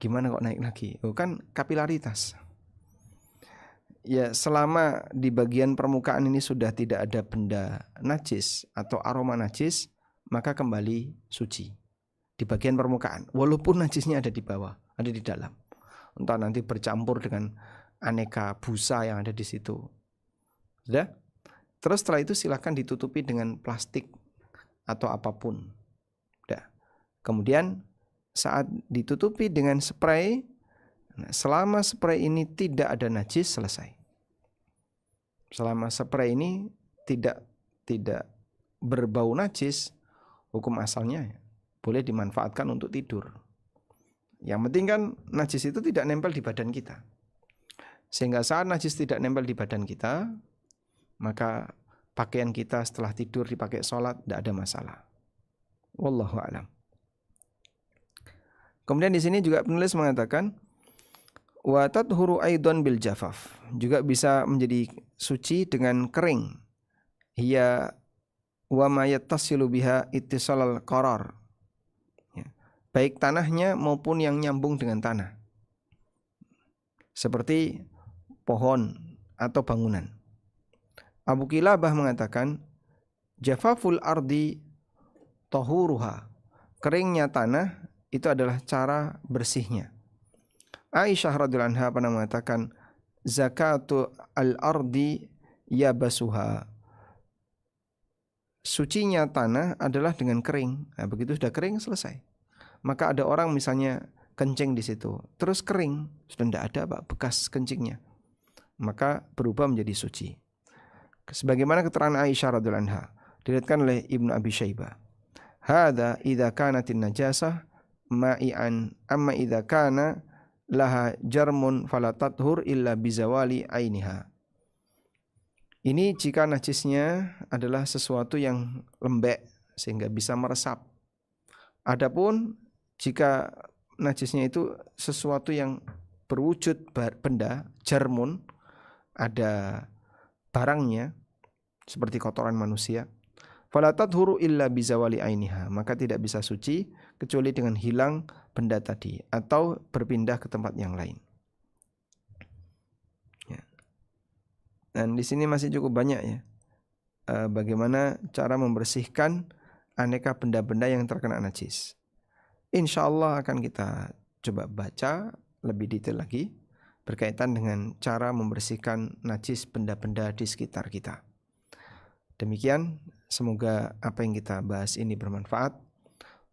Gimana kok naik lagi? Oh, kan kapilaritas. Ya, selama di bagian permukaan ini sudah tidak ada benda najis atau aroma najis, maka kembali suci di bagian permukaan. Walaupun najisnya ada di bawah, ada di dalam. Entah nanti bercampur dengan aneka busa yang ada di situ. Sudah? Terus setelah itu silakan ditutupi dengan plastik atau apapun. Sudah. Kemudian saat ditutupi dengan spray, nah, selama spray ini tidak ada najis, selesai. Selama spray ini tidak berbau najis, hukum asalnya boleh dimanfaatkan untuk tidur. Yang penting kan najis itu tidak nempel di badan kita. Sehingga saat najis tidak nempel di badan kita, maka pakaian kita setelah tidur dipakai sholat tidak ada masalah. Wallahu a'lam. Kemudian di sini juga penulis mengatakan wa tathuru aidan bil jafaf, juga bisa menjadi suci dengan kering. Hiya wa ma yattasilu biha ittisalal qarar. Ya. Baik tanahnya maupun yang nyambung dengan tanah. Seperti pohon atau bangunan. Abu Kilabah mengatakan jafaful ardi tahuruha. Keringnya tanah itu adalah cara bersihnya. Aisyah radhiyallahu anha pernah mengatakan zakatu al-ardi yabasuha. Sucinya tanah adalah dengan kering. Nah, begitu sudah kering selesai. Maka ada orang misalnya kencing di situ, terus kering, sudah tidak ada bekas kencingnya, maka berubah menjadi suci. Sebagaimana keterangan Aisyah radhiyallahu anha, diriwayatkan oleh Ibnu Abi Syaibah. Hadza idza kanatin najasah ma'ian amma idza kana laha jarmun fala tathur illa bizawali ainiha. Ini jika najisnya adalah sesuatu yang lembek sehingga bisa meresap. Adapun jika najisnya itu sesuatu yang berwujud benda, jarmun, ada barangnya seperti kotoran manusia, fala tathuru illa bizawali ainiha, maka tidak bisa suci kecuali dengan hilang benda tadi atau berpindah ke tempat yang lain. Dan di sini masih cukup banyak ya bagaimana cara membersihkan aneka benda-benda yang terkena najis. Insya Allah akan kita coba baca lebih detail lagi berkaitan dengan cara membersihkan najis benda-benda di sekitar kita. Demikian, semoga apa yang kita bahas ini bermanfaat.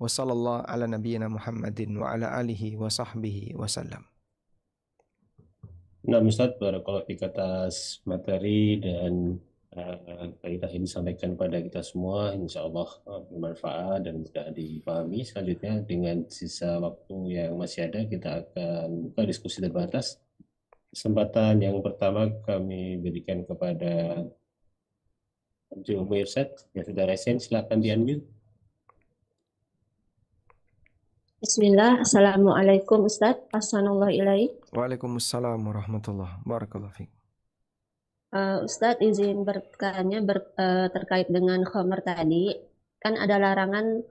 Wassallallahu ala nabiyyina Muhammadin wa ala alihi wa sahbihi wasallam. Nah, Ustaz, barakallahu fiik atas materi dan kaidah yang disampaikan kepada kita semua, insya Allah bermanfaat dan mudah dipahami. Selanjutnya dengan sisa waktu yang masih ada, kita akan buka diskusi terbatas. Kesempatan yang pertama kami berikan kepada Abdul Muirsad yang sudah resen, silakan di-unmute. Bismillah, Assalamualaikum Ustadz, Assalamualaikum ilaih. Waalaikumsalam warahmatullahi wabarakatuh. Ustadz izin bertanya terkait dengan khamr tadi, kan ada larangan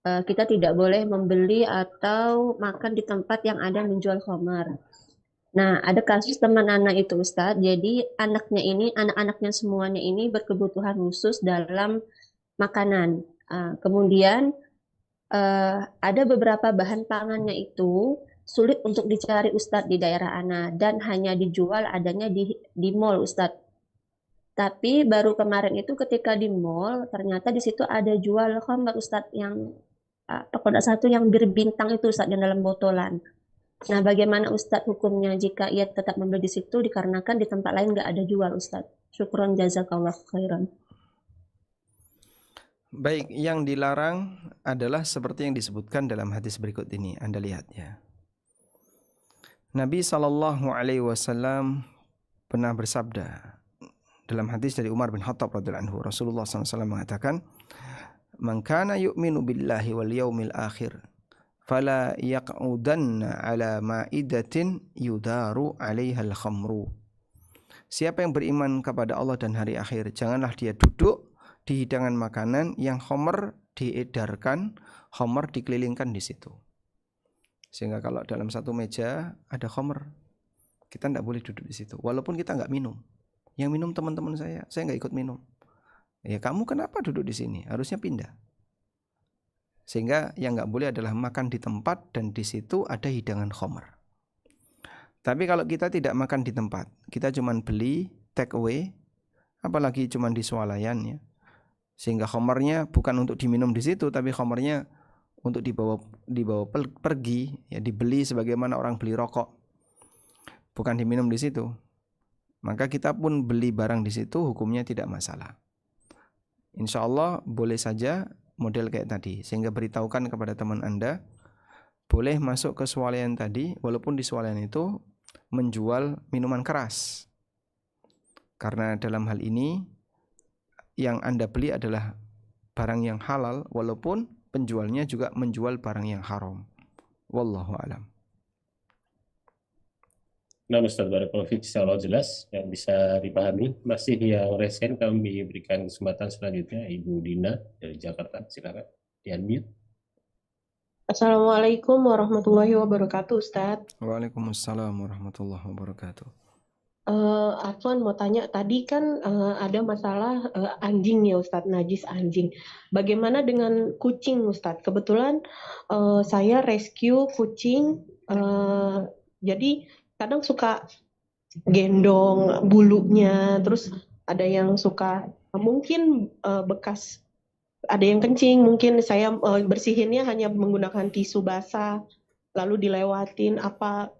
kita tidak boleh membeli atau makan di tempat yang ada menjual khamr. Nah, ada kasus teman anak itu Ustadz, jadi anak-anaknya semuanya ini berkebutuhan khusus dalam makanan. Kemudian ada beberapa bahan pangannya itu sulit untuk dicari Ustadz di daerah Ana dan hanya dijual adanya di mall Ustadz. Tapi baru kemarin itu ketika di mall ternyata di situ ada jual khamr Ustadz yang pokoknya satu yang berbintang itu Ustadz yang dalam botolan. Nah, bagaimana Ustadz hukumnya jika ia tetap membeli di situ dikarenakan di tempat lain nggak ada jual Ustadz? Syukron jazakallah khairan. Baik, yang dilarang adalah seperti yang disebutkan dalam hadis berikut ini. Anda lihat ya. Nabi SAW pernah bersabda dalam hadis dari Umar bin Khattab radhiyallahu anhu, Rasulullah SAW mengatakan, "Man kana yu'minu billahi wal yaumil akhir, fala yaq'udanna ala ma'idatin yudaru 'alaiha al-khamru." Siapa yang beriman kepada Allah dan hari akhir, janganlah dia duduk di hidangan makanan yang khamr diedarkan, khamr dikelilingkan di situ. Sehingga kalau dalam satu meja ada khamr, kita tidak boleh duduk di situ. Walaupun kita nggak minum. Yang minum teman-teman saya nggak ikut minum. Ya kamu kenapa duduk di sini? Harusnya pindah. Sehingga yang nggak boleh adalah makan di tempat dan di situ ada hidangan khamr. Tapi kalau kita tidak makan di tempat, kita cuma beli take away, apalagi cuma di swalayan ya. Sehingga khamrnya bukan untuk diminum di situ, tapi khamrnya untuk dibawa pergi, ya dibeli sebagaimana orang beli rokok, bukan diminum di situ. Maka kita pun beli barang di situ, hukumnya tidak masalah. insya Allah boleh saja model kayak tadi, sehingga beritahukan kepada teman Anda boleh masuk ke swalayan tadi, walaupun di swalayan itu menjual minuman keras. Karena dalam hal ini yang Anda beli adalah barang yang halal, walaupun penjualnya juga menjual barang yang haram. Wallahu alam. Nah, Ustaz Barakallahu Fiik, insya Allah jelas yang bisa dipahami. Masih yang resen kami berikan kesempatan selanjutnya Ibu Dina dari Jakarta. Silakan di-unmute. Assalamualaikum warahmatullahi wabarakatuh, Ustadz. Waalaikumsalam warahmatullahi wabarakatuh. Afwan mau tanya, tadi kan ada masalah anjing ya Ustadz, najis anjing. Bagaimana dengan kucing Ustadz? Kebetulan saya rescue kucing, jadi kadang suka gendong bulunya, terus ada yang suka mungkin bekas, ada yang kencing, mungkin saya bersihinnya hanya menggunakan tisu basah, lalu dilewatin. Apa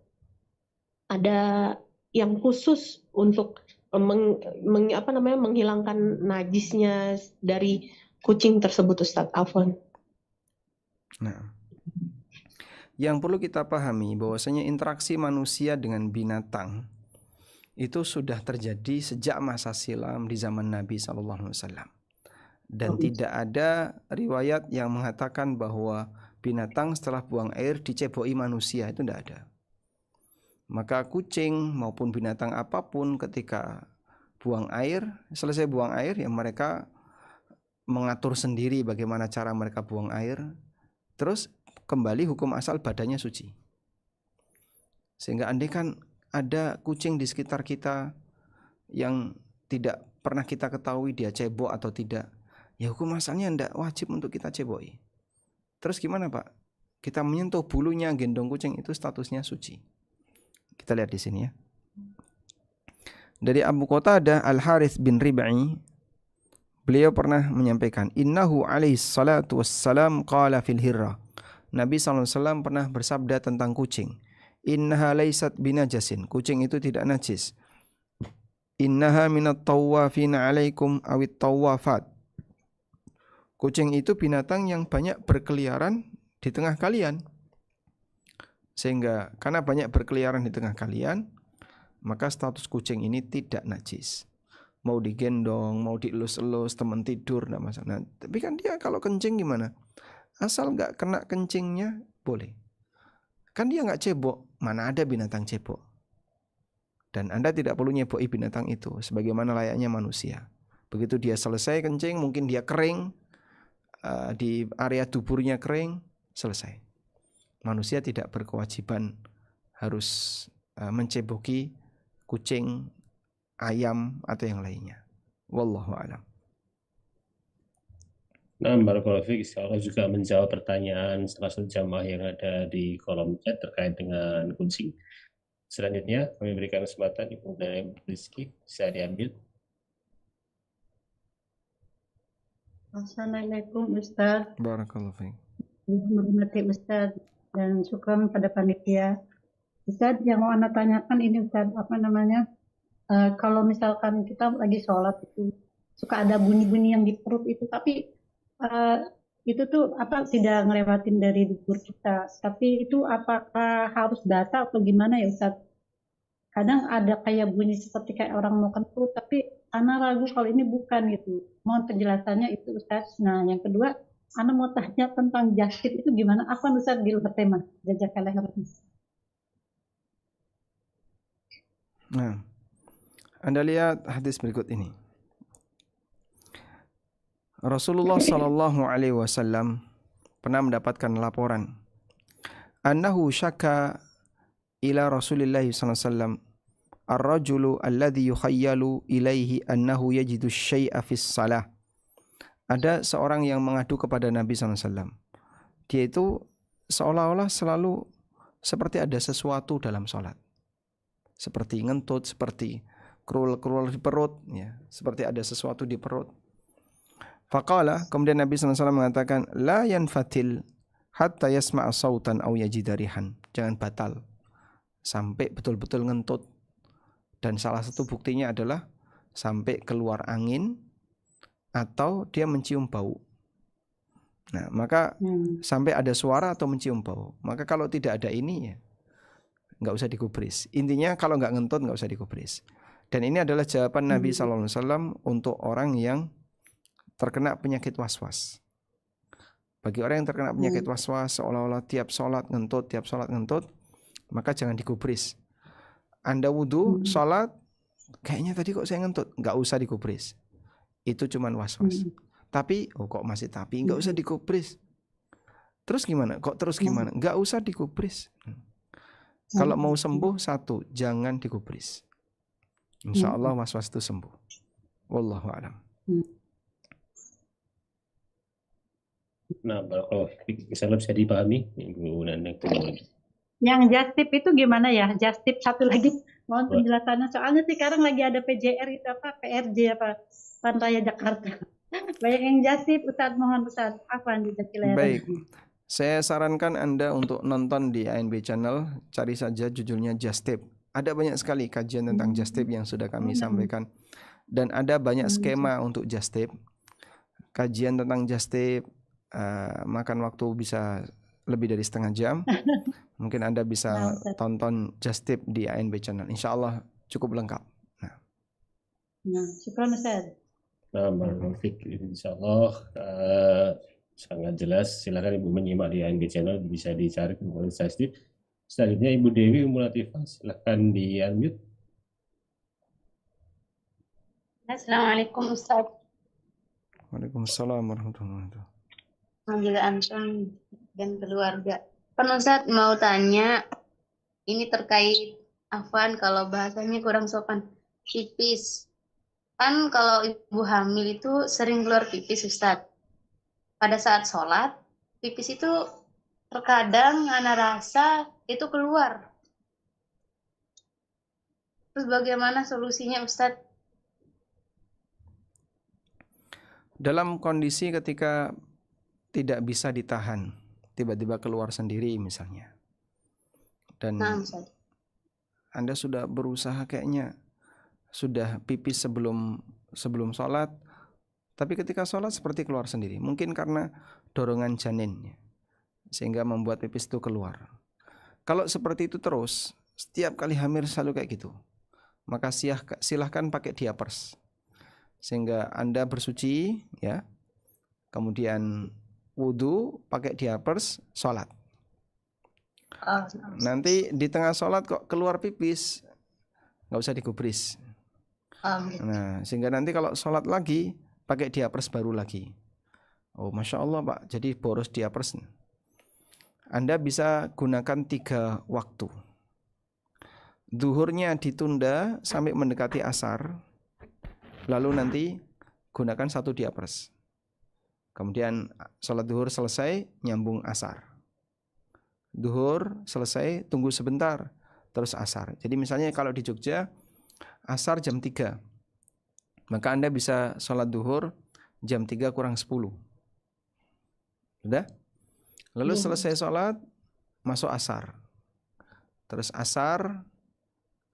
ada yang khusus untuk menghilangkan najisnya dari kucing tersebut, Ustadz? Afwan. Nah, yang perlu kita pahami bahwasanya interaksi manusia dengan binatang itu sudah terjadi sejak masa silam di zaman Nabi SAW. Dan tidak ada riwayat yang mengatakan bahwa binatang setelah buang air diceboki manusia, itu tidak ada. Maka kucing maupun binatang apapun ketika buang air, selesai buang air, ya mereka mengatur sendiri bagaimana cara mereka buang air. Terus kembali hukum asal badannya suci. Sehingga andai kan ada kucing di sekitar kita yang tidak pernah kita ketahui dia cebok atau tidak, ya hukum asalnya tidak wajib untuk kita ceboki. Terus gimana Pak? Kita menyentuh bulunya, gendong kucing, itu statusnya suci. Kita lihat di sini ya. Dari Abu Qatadah Al-Harith bin Rib'i, beliau pernah menyampaikan, innahu alaihi salatu wassalam qala fil hirra. Nabi SAW pernah bersabda tentang kucing, innaha laysat binajasin, kucing itu tidak najis. Innaha minat tawafina alaikum awit tawafat. Kucing itu binatang yang banyak berkeliaran di tengah kalian. Sehingga karena banyak berkeliaran di tengah kalian, maka status kucing ini tidak najis. Mau digendong, mau dielus-elus, teman tidur, tidak masalah. Nah, tapi kan dia kalau kencing gimana? Asal nggak kena kencingnya boleh. Kan dia nggak cebok, mana ada binatang cebok. Dan Anda tidak perlu nyeboki binatang itu, sebagaimana layaknya manusia. Begitu dia selesai kencing, mungkin dia kering, di area duburnya kering, selesai. Manusia tidak berkewajiban harus menceboki kucing, ayam, atau yang lainnya. Wallahu a'lam. Nah, Barakallahu Fiik, insya Allah juga menjawab pertanyaan salah satu jamaah yang ada di kolom chat terkait dengan kucing. Selanjutnya kami berikan kesempatan Ibu Naim Rizky, bisa diambil. Assalamualaikum Ustaz. Barakallahu fiik. Menghormati Ustaz dan syukur pada panitia. Ustaz, yang mau Anda tanyakan ini Ustaz, kalau misalkan kita lagi sholat itu suka ada bunyi-bunyi yang di perut itu, tapi itu tuh tidak ngelewatin dari dubur kita, tapi itu apakah harus basah atau gimana ya Ustaz? Kadang ada kayak bunyi seperti kayak orang mau kentut, tapi Ana ragu kalau ini bukan gitu. Mohon penjelasannya itu Ustaz. Nah, yang kedua, Ana mau tanya tentang jahit itu gimana? Apa Ustaz di luar tema? Jazakallah khairan. Nah, Anda lihat hadis berikut ini. Rasulullah sallallahu alaihi wasallam pernah mendapatkan laporan annahu syaka ila Rasulillah sallallahu alaihi wasallam ar-rajulu alladhi yukhayyalu ilaihi annahu yajidu syai'a fis salah. Ada seorang yang mengadu kepada Nabi sallallahu alaihi wasallam. Dia itu seolah-olah selalu seperti ada sesuatu dalam salat. Seperti ngentut, seperti krul-krul di perut, ya, seperti ada sesuatu di perut. Faqala, kemudian Nabi SAW mengatakan, la yanfatil hatta yasma'a sautan aw yajida rihan. Jangan batal sampai betul-betul ngentut. Dan salah satu buktinya adalah sampai keluar angin atau dia mencium bau. Nah, maka sampai ada suara atau mencium bau. Maka kalau tidak ada ini ya nggak usah digubris. Intinya kalau nggak ngentut nggak usah digubris. Dan ini adalah jawaban Nabi SAW untuk orang yang terkena penyakit was-was. Bagi orang yang terkena penyakit was-was seolah-olah tiap sholat ngentut, maka jangan digubris. Anda wudhu, sholat, kayaknya tadi kok saya ngentut, nggak usah digubris. Itu cuman was-was. Tapi, kok masih tapi, nggak usah digubris. Terus gimana? Kok terus gimana? Nggak usah digubris. Kalau mau sembuh, satu, jangan digubris. Insya Allah was-was itu sembuh. Wallahu a'lam. Nah, kalau misalnya bisa dipahami, Ibu Nandang. Yang just tip itu gimana ya? Just tip satu lagi, mohon penjelasannya. Soalnya sekarang lagi ada PJR itu apa? PRJ apa? Peran Raya Jakarta. Banyak yang just tip, Ustaz, mohon Ustaz. Afwan di Baik, saya sarankan Anda untuk nonton di ANB Channel, cari saja judulnya Just Tip. Ada banyak sekali kajian tentang Just Tip yang sudah kami sampaikan. Dan ada banyak skema untuk Just Tip. Kajian tentang Just Tip, makan waktu bisa lebih dari setengah jam. Mungkin Anda bisa tonton Just Tip di ANB Channel. Insya Allah cukup lengkap. Syukran Ustaz. Nah, insya Allah sangat jelas. Silakan Ibu menyimak di ANB Channel, bisa dicari kemudian Just Tip. Selanjutnya Ibu Dewi Mulatifah, silakan di unmute. Assalamualaikum Ustaz. Waalaikumsalam warahmatullahi wabarakatuh. Alhamdulillah antum dan keluarga. Ustaz mau tanya, ini terkait afwan kalau bahasanya kurang sopan, pipis. Kan kalau ibu hamil itu sering keluar pipis Ustaz. Pada saat sholat, pipis itu terkadang ana rasa itu keluar. Terus bagaimana solusinya Ustaz? Dalam kondisi ketika tidak bisa ditahan, tiba-tiba keluar sendiri misalnya. Dan Anda sudah berusaha kayaknya sudah pipis sebelum sholat, tapi ketika sholat seperti keluar sendiri. Mungkin karena dorongan janin, sehingga membuat pipis itu keluar. Kalau seperti itu terus, setiap kali hamil selalu kayak gitu, maka silahkan pakai diapers. Sehingga Anda bersuci, ya, kemudian wudhu, pakai diapers, sholat. Nanti di tengah sholat kok keluar pipis, nggak usah digubris. Nah, sehingga nanti kalau sholat lagi pakai diapers baru lagi. Oh, Masya Allah Pak, jadi boros diapers. Anda bisa gunakan 3 waktu. Zuhurnya ditunda sampai mendekati asar, lalu nanti gunakan 1 diapers. Kemudian sholat zuhur selesai, nyambung asar. Zuhur selesai, tunggu sebentar, terus asar. Jadi misalnya kalau di Jogja, asar jam 3, maka Anda bisa sholat zuhur jam 3 kurang 10. Sudah? Lalu selesai sholat, masuk asar. Terus asar,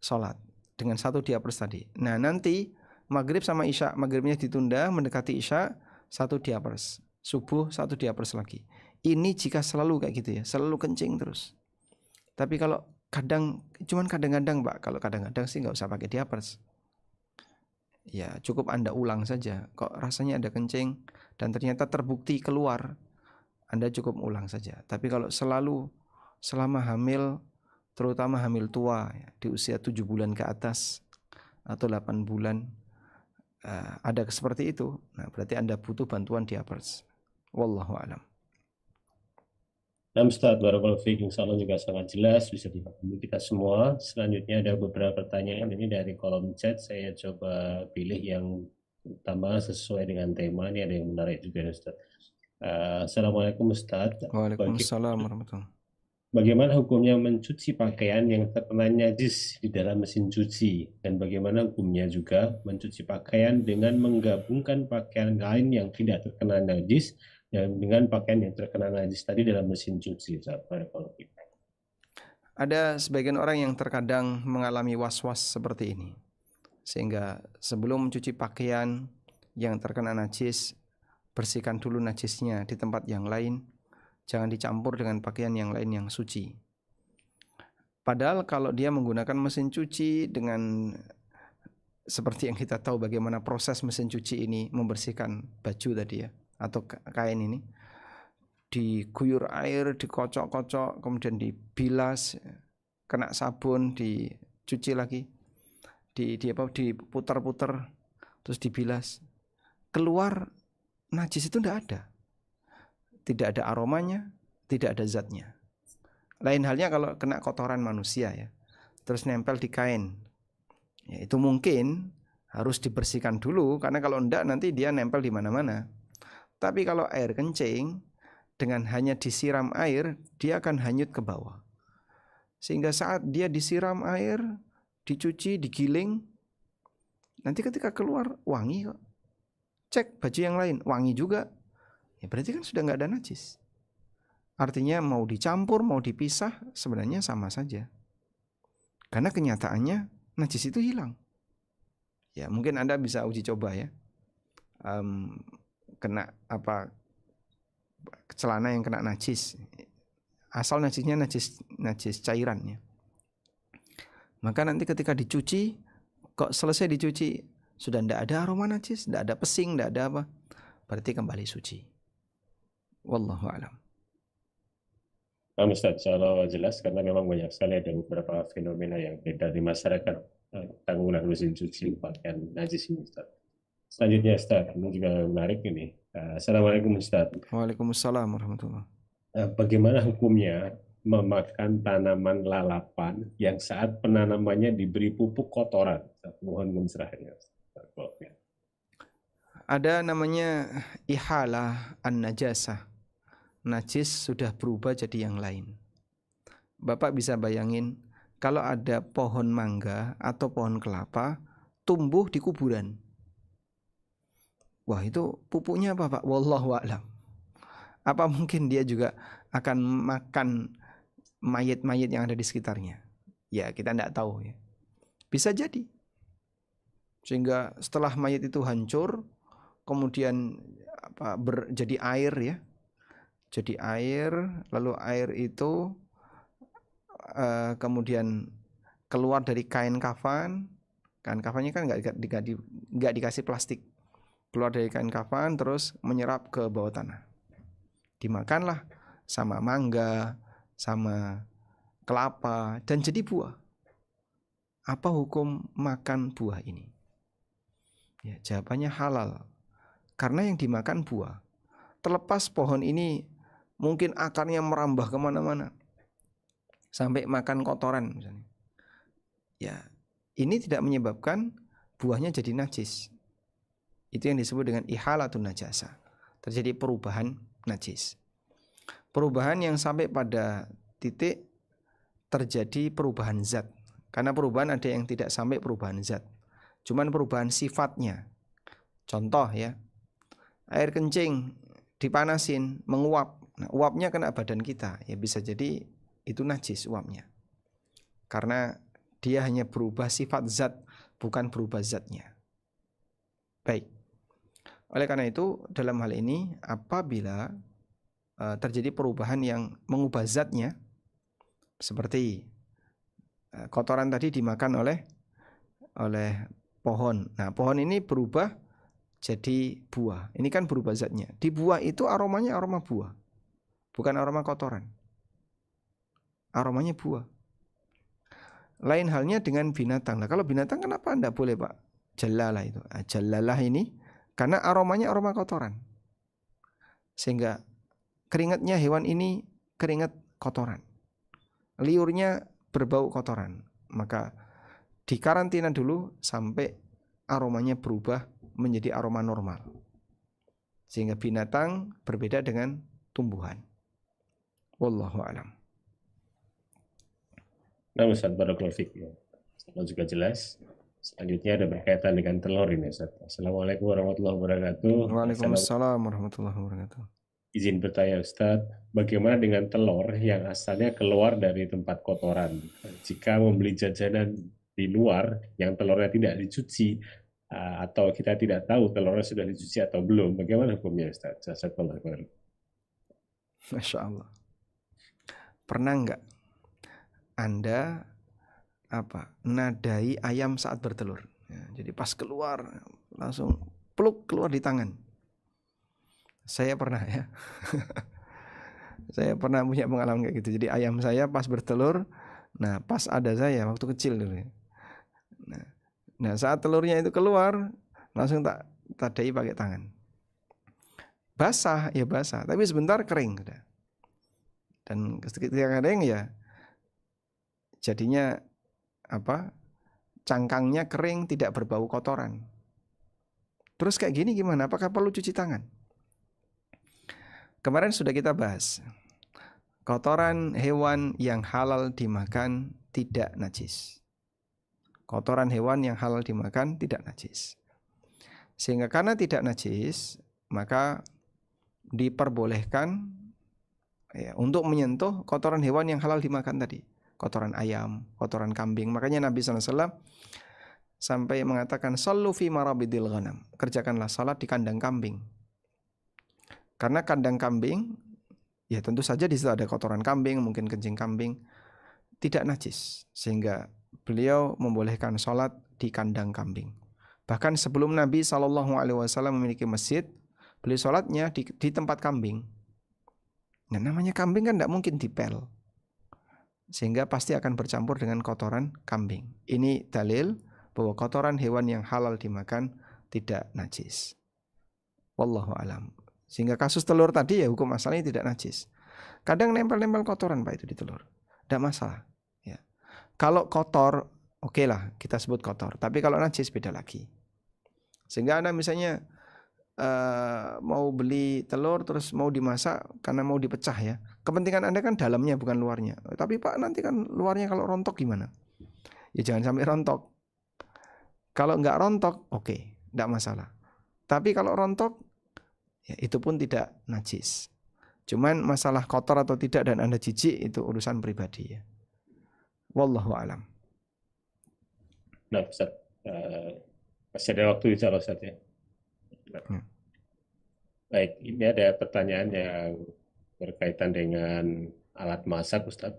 sholat dengan 1 diapers tadi. Nah nanti maghrib sama isya, maghribnya ditunda mendekati isya, 1 diapers. Subuh 1 diapers lagi. Ini jika selalu kayak gitu ya, selalu kencing terus. Tapi kalau cuman kadang-kadang Pak, kalau kadang-kadang sih nggak usah pakai diapers. Ya cukup Anda ulang saja. Kok rasanya ada kencing dan ternyata terbukti keluar, Anda cukup ulang saja. Tapi kalau selama hamil, terutama hamil tua ya, di usia 7 bulan ke atas atau 8 bulan, ada seperti itu, nah berarti Anda butuh bantuan diapers. Wallahu a'lam. Nah, Ustaz, barakallahu fiik, insyaallah juga sangat jelas, bisa dipahami kita semua. Selanjutnya ada beberapa pertanyaan ini dari kolom chat. Saya coba pilih yang utama sesuai dengan tema. Ini ada yang menarik juga, Ustaz. Assalamualaikum Ustaz. Waalaikumsalam warahmatullahi wabarakatuh. Bagaimana hukumnya mencuci pakaian yang terkena najis di dalam mesin cuci? Dan bagaimana hukumnya juga mencuci pakaian dengan menggabungkan pakaian lain yang tidak terkena najis dan dengan pakaian yang terkena najis tadi dalam mesin cuci? Ada sebagian orang yang terkadang mengalami was-was seperti ini, sehingga sebelum mencuci pakaian yang terkena najis, bersihkan dulu najisnya di tempat yang lain, jangan dicampur dengan pakaian yang lain yang suci. Padahal kalau dia menggunakan mesin cuci dengan seperti yang kita tahu bagaimana proses mesin cuci ini membersihkan baju tadi ya, atau kain ini, diguyur air, dikocok-kocok, kemudian dibilas, kena sabun, dicuci lagi, diputar-putar, terus dibilas. Keluar najis itu tidak ada aromanya, tidak ada zatnya. Lain halnya kalau kena kotoran manusia ya, terus nempel di kain, ya, itu mungkin harus dibersihkan dulu, karena kalau enggak nanti dia nempel di mana-mana. Tapi kalau air kencing, dengan hanya disiram air, dia akan hanyut ke bawah. Sehingga saat dia disiram air, dicuci, digiling, nanti ketika keluar wangi kok. Cek baju yang lain, wangi juga. Ya berarti kan sudah nggak ada najis. Artinya mau dicampur, mau dipisah, sebenarnya sama saja. Karena kenyataannya najis itu hilang. Ya mungkin Anda bisa uji coba ya. Kena celana yang kena najis. Asal najisnya najis cairannya. Maka nanti ketika dicuci, kok selesai dicuci sudah tidak ada aroma najis, tidak ada pesing, tidak ada apa, berarti kembali suci. Wallahu a'lam. Nah, Ustaz, insyaAllah jelas, karena memang banyak sekali ada beberapa fenomena yang beda di masyarakat penggunaan mesin cuci pakaian najis ini, Ustaz. Selanjutnya, Ustaz, ini juga menarik ini. Assalamualaikum, Ustaz. Waalaikumsalam warahmatullahi. Bagaimana hukumnya memakan tanaman lalapan yang saat penanamannya diberi pupuk kotoran? Mohon mencerahkannya. Ada namanya ihalah an-najasah. Najis sudah berubah jadi yang lain. Bapak bisa bayangin kalau ada pohon mangga atau pohon kelapa tumbuh di kuburan. Wah, itu pupuknya apa, Pak? Wallahu a'lam. Apa mungkin dia juga akan makan mayit-mayit yang ada di sekitarnya? Ya, kita tidak tahu ya. Bisa jadi. Sehingga setelah mayit itu hancur, kemudian jadi air ya. Jadi air, lalu air itu kemudian keluar dari kain kafan. Kain kafannya kan nggak dikasih plastik. Keluar dari kain kafan terus menyerap ke bawah tanah. Dimakanlah sama mangga, sama kelapa, dan jadi buah. Apa hukum makan buah ini? Ya, jawabannya halal. Karena yang dimakan buah. Terlepas pohon ini mungkin akarnya merambah kemana-mana, sampai makan kotoran misalnya. Ya, ini tidak menyebabkan buahnya jadi najis. Itu yang disebut dengan ihalatun najasa. Terjadi perubahan najis. Perubahan yang sampai pada titik terjadi perubahan zat. Karena perubahan ada yang tidak sampai perubahan zat. Cuman perubahan sifatnya. Contoh ya, air kencing dipanasin, menguap. Nah, uapnya kena badan kita, ya bisa jadi itu najis uapnya. Karena dia hanya berubah sifat zat, bukan berubah zatnya. Baik. Oleh karena itu, dalam hal ini apabila terjadi perubahan yang mengubah zatnya, seperti kotoran tadi dimakan oleh pohon. Nah, pohon ini berubah jadi buah. Ini kan berubah zatnya. Di buah itu aromanya aroma buah, bukan aroma kotoran. Aromanya buah. Lain halnya dengan binatang. Nah, kalau binatang kenapa tidak boleh, Pak? Jalalah itu. Jalalah ini karena aromanya aroma kotoran. Sehingga keringatnya hewan ini keringat kotoran. Liurnya berbau kotoran. Maka dikarantina dulu sampai aromanya berubah menjadi aroma normal. Sehingga binatang berbeda dengan tumbuhan. Wallahu a'lam. Nah, Ustaz, barakallahu fiik. Sama juga jelas. Selanjutnya ada berkaitan dengan telur ini, Ustaz. Assalamualaikum warahmatullahi wabarakatuh. Waalaikumsalam warahmatullahi wabarakatuh. Izin bertanya, Ustaz, bagaimana dengan telur yang asalnya keluar dari tempat kotoran? Jika membeli jajanan di luar yang telurnya tidak dicuci, atau kita tidak tahu telurnya sudah dicuci atau belum, bagaimana hukumnya Ustaz? Jazakallah khairan. Masya Allah. Pernah nggak Anda nadai ayam saat bertelur? Ya, jadi pas keluar langsung peluk keluar di tangan. Saya pernah ya. Saya pernah punya pengalaman kayak gitu. Jadi ayam saya pas bertelur, nah pas ada saya waktu kecil dulu ya. Nah saat telurnya itu keluar, langsung tak tadai pakai tangan. Basah ya basah, tapi sebentar kering sudah. Dan ketika kering ya jadinya cangkangnya kering, tidak berbau kotoran. Terus kayak gini gimana? Apakah perlu cuci tangan? Kemarin sudah kita bahas, kotoran hewan yang halal dimakan tidak najis. Kotoran hewan yang halal dimakan tidak najis. Sehingga karena tidak najis, maka diperbolehkan ya, untuk menyentuh kotoran hewan yang halal dimakan tadi. Kotoran ayam, kotoran kambing. Makanya Nabi SAW sampai mengatakan, Sallu fi marabidil ghanam. Kerjakanlah salat di kandang kambing. Karena kandang kambing, ya tentu saja di situ ada kotoran kambing, mungkin kencing kambing, tidak najis. Sehingga beliau membolehkan sholat di kandang kambing. Bahkan sebelum Nabi SAW memiliki masjid, beliau sholatnya di tempat kambing. Nah namanya kambing kan tidak mungkin dipel, sehingga pasti akan bercampur dengan kotoran kambing. Ini dalil bahwa kotoran hewan yang halal dimakan tidak najis. Wallahu alam. Sehingga kasus telur tadi ya hukum asalnya tidak najis. Kadang nempel-nempel kotoran Pak itu di telur, tidak masalah. Ya. Kalau kotor, oke lah kita sebut kotor. Tapi kalau najis beda lagi. Sehingga Anda misalnya mau beli telur terus mau dimasak karena mau dipecah ya. Kepentingan Anda kan dalamnya bukan luarnya. Tapi Pak nanti kan luarnya kalau rontok gimana? Ya jangan sampai rontok. Kalau nggak rontok, oke, nggak masalah. Tapi kalau rontok, ya itu pun tidak najis. Cuman masalah kotor atau tidak dan Anda jijik itu urusan pribadi ya. Wallahu alam. Nah, Ustaz, masih ada waktu insya Allah Ustaz ya. Baik, ini ada pertanyaan yang berkaitan dengan alat masak Ustaz.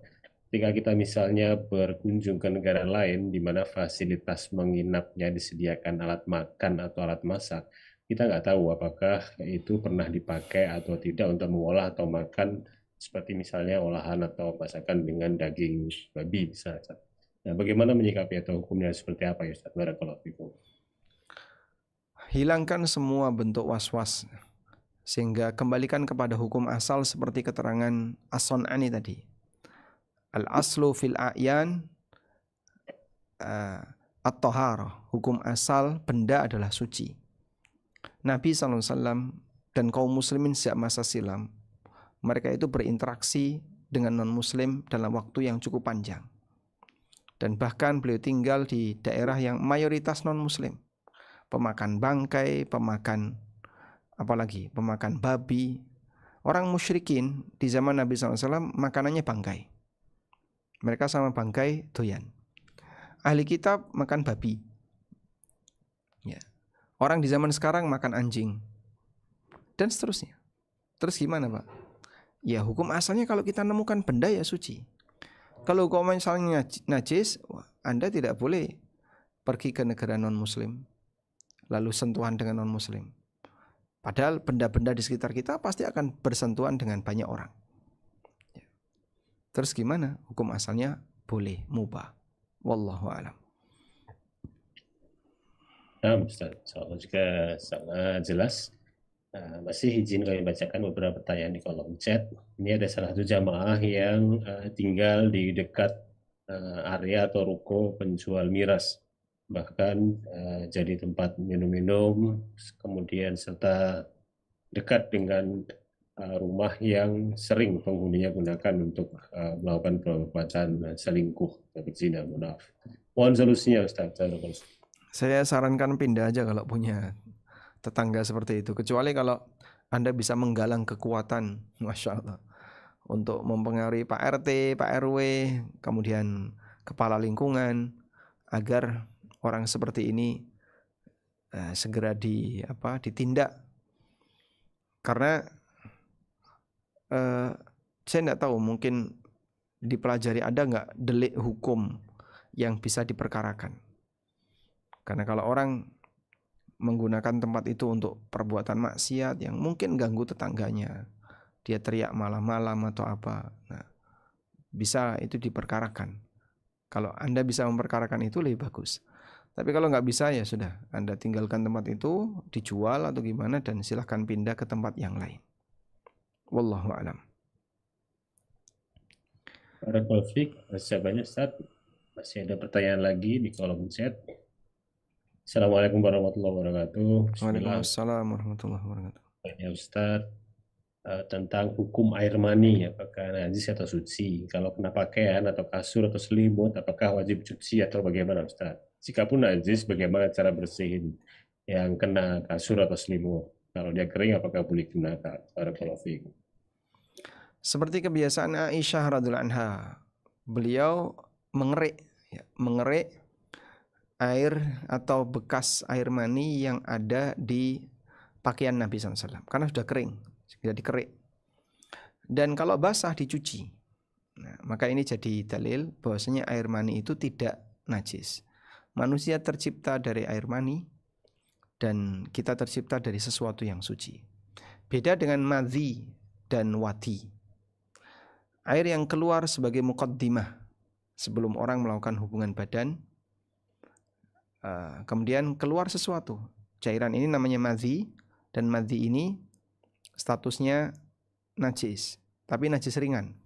Ketika kita misalnya berkunjung ke negara lain di mana fasilitas menginapnya disediakan alat makan atau alat masak, kita nggak tahu apakah itu pernah dipakai atau tidak untuk mengolah atau makan seperti misalnya olahan atau masakan dengan daging babi misalnya. Nah, bagaimana menyikapi atau hukumnya seperti apa ya Ustaz? Barakallahu fikum. Hilangkan semua bentuk was-was sehingga kembalikan kepada hukum asal seperti keterangan As-Sun'ani tadi. Al-aslu fil a'yan at-taharah. Hukum asal benda adalah suci. Nabi SAW dan kaum muslimin sejak masa silam, mereka itu berinteraksi dengan non-muslim dalam waktu yang cukup panjang. Dan bahkan beliau tinggal di daerah yang mayoritas non-muslim. Pemakan bangkai, pemakan babi. Orang musyrikin di zaman Nabi SAW makanannya bangkai. Mereka sama bangkai doyan. Ahli kitab makan babi. Ya. Orang di zaman sekarang makan anjing. Dan seterusnya. Terus gimana Pak? Ya hukum asalnya kalau kita nemukan benda ya suci. Kalau kau misalnya najis, Anda tidak boleh pergi ke negara non-muslim. Lalu sentuhan dengan non-muslim. Padahal benda-benda di sekitar kita pasti akan bersentuhan dengan banyak orang. Terus gimana? Hukum asalnya boleh, mubah. Wallahu a'lam. Nah, Ustaz, soalnya juga sangat jelas. Masih izin kami bacakan beberapa pertanyaan di kolom chat. Ini ada salah satu jamaah yang tinggal di dekat area atau ruko penjual miras. Bahkan jadi tempat minum-minum, kemudian serta dekat dengan rumah yang sering penghuninya gunakan untuk melakukan perbuatan selingkuh atau berzina. Mohon solusinya Ustaz. Saya sarankan pindah aja kalau punya tetangga seperti itu. Kecuali kalau Anda bisa menggalang kekuatan, Masya Allah, untuk mempengaruhi Pak RT, Pak RW, kemudian kepala lingkungan, agar orang seperti ini segera ditindak, karena saya tidak tahu, mungkin dipelajari ada nggak delik hukum yang bisa diperkarakan. Karena kalau orang menggunakan tempat itu untuk perbuatan maksiat yang mungkin ganggu tetangganya, dia teriak malam-malam atau apa, nah, bisa itu diperkarakan. Kalau Anda bisa memperkarakan itu lebih bagus. Tapi kalau nggak bisa, ya sudah, Anda tinggalkan tempat itu, dijual atau gimana, dan silahkan pindah ke tempat yang lain. Wallahu a'lam. Barakallahu fiik. Masih banyak Ustaz. Masih ada pertanyaan lagi di kolom chat. Assalamualaikum warahmatullahi wabarakatuh. Bismillah. Waalaikumsalam warahmatullahi wabarakatuh. Tanya Ustaz tentang hukum air mani, apakah najis atau suci? Kalau kena pakaian atau kasur atau selimut, apakah wajib cuci atau bagaimana Ustaz? Jikapun najis, bagaimana cara bersihin yang kena kasur atau selimut? Kalau dia kering, apakah boleh digunakan? Barakallahu fiik. Seperti kebiasaan Aisyah radhiyallahu anha, beliau mengerik air atau bekas air mani yang ada di pakaian Nabi SAW, karena sudah kering, sudah dikerik. Dan kalau basah dicuci. Nah, maka ini jadi dalil bahwasanya air mani itu tidak najis. Manusia tercipta dari air mani dan kita tercipta dari sesuatu yang suci. Beda dengan madhi dan wadi. Air yang keluar sebagai muqaddimah sebelum orang melakukan hubungan badan, kemudian keluar sesuatu. Cairan ini namanya madhi, dan madhi ini statusnya najis, tapi najis ringan.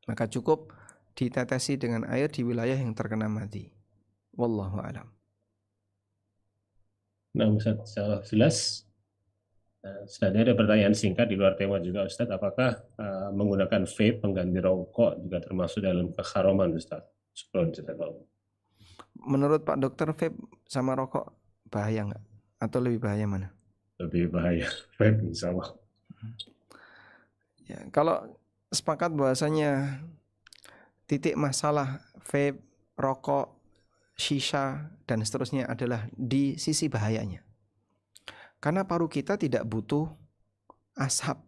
Maka cukup ditetesi dengan air di wilayah yang terkena madhi. Wallahu a'lam. Nah, Ustaz, jelas. Selanjutnya ada pertanyaan singkat di luar tema juga, Ustaz. Apakah menggunakan vape pengganti rokok juga termasuk dalam keharaman, Ustaz? Menurut Pak Dokter, vape sama rokok bahaya nggak? Atau lebih bahaya mana? Lebih bahaya vape, insya Allah. Ya, kalau sepakat bahwasanya titik masalah vape, rokok, shisha, dan seterusnya adalah di sisi bahayanya. Karena paru kita tidak butuh asap,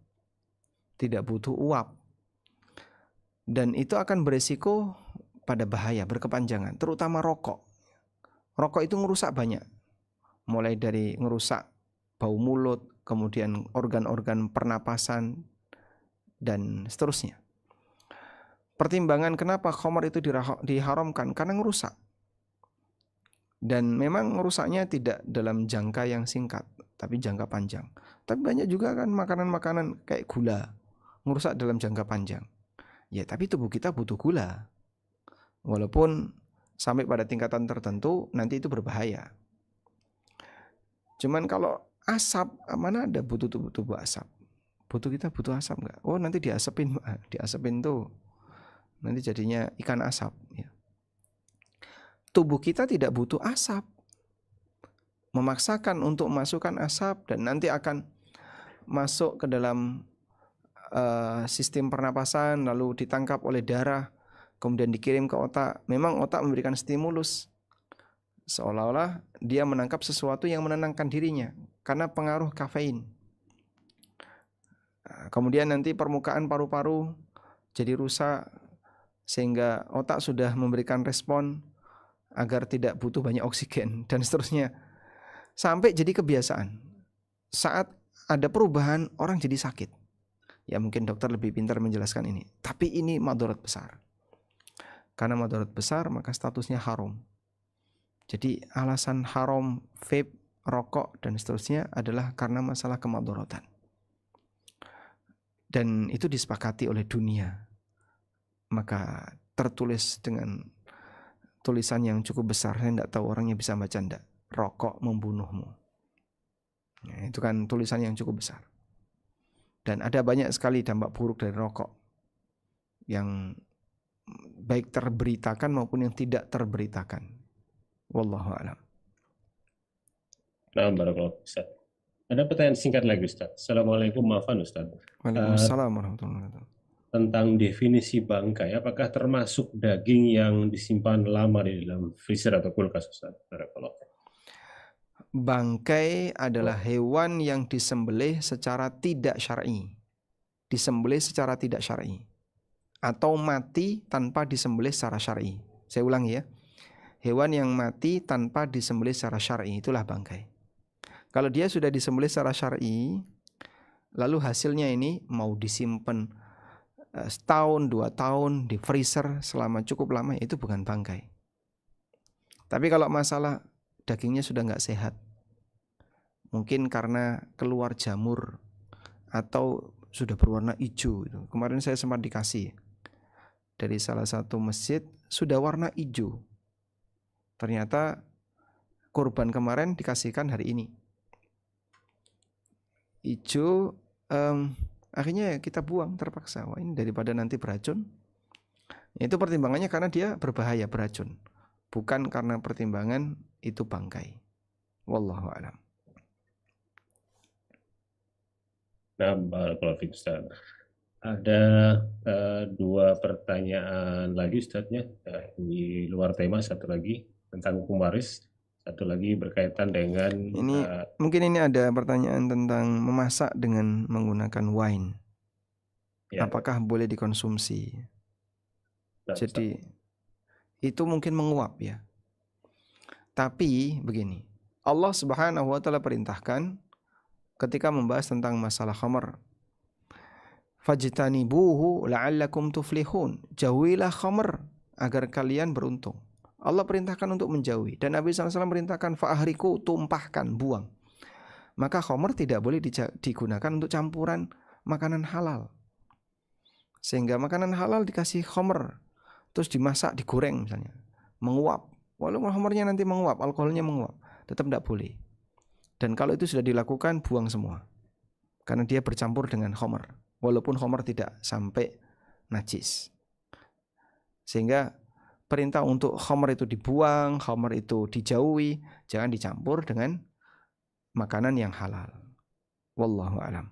tidak butuh uap. Dan itu akan beresiko pada bahaya berkepanjangan, terutama rokok. Rokok itu ngerusak banyak. Mulai dari ngerusak bau mulut, kemudian organ-organ pernapasan, dan seterusnya. Pertimbangan kenapa khamar itu diharamkan, karena ngerusak. Dan memang ngerusaknya tidak dalam jangka yang singkat, tapi jangka panjang. Tapi banyak juga kan makanan-makanan kayak gula, ngerusak dalam jangka panjang. Ya, tapi tubuh kita butuh gula. Walaupun sampai pada tingkatan tertentu nanti itu berbahaya. Cuman kalau asap, mana ada butuh tubuh asap? Kita butuh asap enggak? Oh, nanti diasepin tuh. Nanti jadinya ikan asap, ya. Tubuh kita tidak butuh asap. Memaksakan untuk memasukkan asap dan nanti akan masuk ke dalam sistem pernapasan, lalu ditangkap oleh darah, kemudian dikirim ke otak. Memang otak memberikan stimulus, seolah-olah dia menangkap sesuatu yang menenangkan dirinya karena pengaruh kafein. Kemudian nanti permukaan paru-paru jadi rusak sehingga otak sudah memberikan respon agar tidak butuh banyak oksigen dan seterusnya. Sampai jadi kebiasaan. Saat ada perubahan, orang jadi sakit. Ya, mungkin dokter lebih pintar menjelaskan ini. Tapi ini madarat besar. Karena madarat besar, maka statusnya haram. Jadi alasan haram vape, rokok, dan seterusnya adalah karena masalah kemadaratan. Dan itu disepakati oleh dunia. Maka tertulis dengan tulisan yang cukup besar, saya tidak tahu orangnya bisa baca enggak. Rokok membunuhmu. Nah, itu kan tulisan yang cukup besar. Dan ada banyak sekali dampak buruk dari rokok yang baik terberitakan maupun yang tidak terberitakan. Wallahu a'lam. Nah, barakallahu Ustaz. Ada pertanyaan singkat lagi, Ustaz. Assalamualaikum, maafan Ustaz. Waalaikumsalam warahmatullahi wabarakatuh. Tentang definisi bangkai, apakah termasuk daging yang disimpan lama di dalam freezer atau kulkas, Ustaz? Barakallahu. bangkai adalah hewan yang disembelih secara tidak syar'i. Disembelih secara tidak syar'i. Atau mati tanpa disembelih secara syar'i. Saya ulangi ya. Hewan yang mati tanpa disembelih secara syar'i, itulah bangkai. Kalau dia sudah disembelih secara syar'i, lalu hasilnya ini mau disimpan setahun, 2 tahun, di freezer selama cukup lama, itu bukan bangkai. Tapi kalau masalah dagingnya sudah nggak sehat, mungkin karena keluar jamur atau sudah berwarna hijau. Kemarin saya sempat dikasih dari salah satu masjid, sudah warna hijau. Ternyata kurban kemarin dikasihkan hari ini. Hijau, akhirnya kita buang terpaksa. Wah, ini daripada nanti beracun. Itu pertimbangannya karena dia berbahaya, beracun. Bukan karena pertimbangan itu bangkai. Wallahu a'lam. Nah, barakallahu fiik, Ustaz. Ada 2 pertanyaan lagi, Ustaznya, di luar tema. Satu lagi tentang hukum waris, satu lagi berkaitan dengan Mungkin ini ada pertanyaan tentang memasak dengan menggunakan wine. ya, Apakah boleh dikonsumsi? Ustaz. Jadi itu mungkin menguap ya. Tapi begini, Allah Subhanahu wa taala perintahkan ketika membahas tentang masalah khamar, fajtanibuhu la'allakum tuflihun. Jauhilah khamar agar kalian beruntung. Allah perintahkan untuk menjauhi, dan Nabi SAW perintahkan fa'ahriku, tumpahkan, buang. Maka khamar tidak boleh digunakan untuk campuran makanan halal. Sehingga makanan halal dikasih khamar, terus dimasak, digoreng misalnya, menguap. Walaupun khamarnya nanti menguap, alkoholnya menguap, tetap tidak boleh. Dan kalau itu sudah dilakukan, buang semua. Karena dia bercampur dengan khamar. Walaupun khamar tidak sampai najis. Sehingga perintah untuk khamar itu dibuang, khamar itu dijauhi, jangan dicampur dengan makanan yang halal. Wallahu a'lam.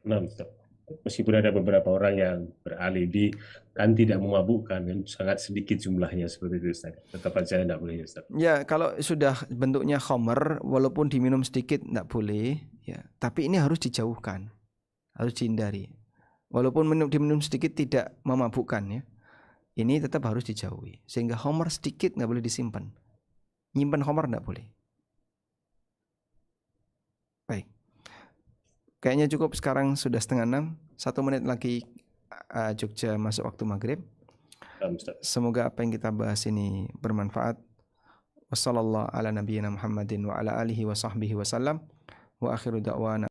Nah, Ustaz. Meskipun ada beberapa orang yang beralibi kan tidak memabukkan, kan sangat sedikit jumlahnya seperti itu, Ustaz. Tetap aja tidak boleh, Ustaz. Ya, kalau sudah bentuknya khamar, walaupun diminum sedikit tidak boleh, ya. Tapi ini harus dijauhkan, harus dihindari. Walaupun diminum sedikit tidak memabukkan, ya. Ini tetap harus dijauhi. Sehingga khamar sedikit nggak boleh disimpan. Nyimpan khamar nggak boleh. Baik. Kayaknya cukup, sekarang sudah 5:30. 1 menit lagi Jogja masuk waktu maghrib. Semoga apa yang kita bahas ini bermanfaat. Wassallallahu ala nabiyyina Muhammadin wa ala alihi wa sahbihi wasallam. Wa akhiru da'wana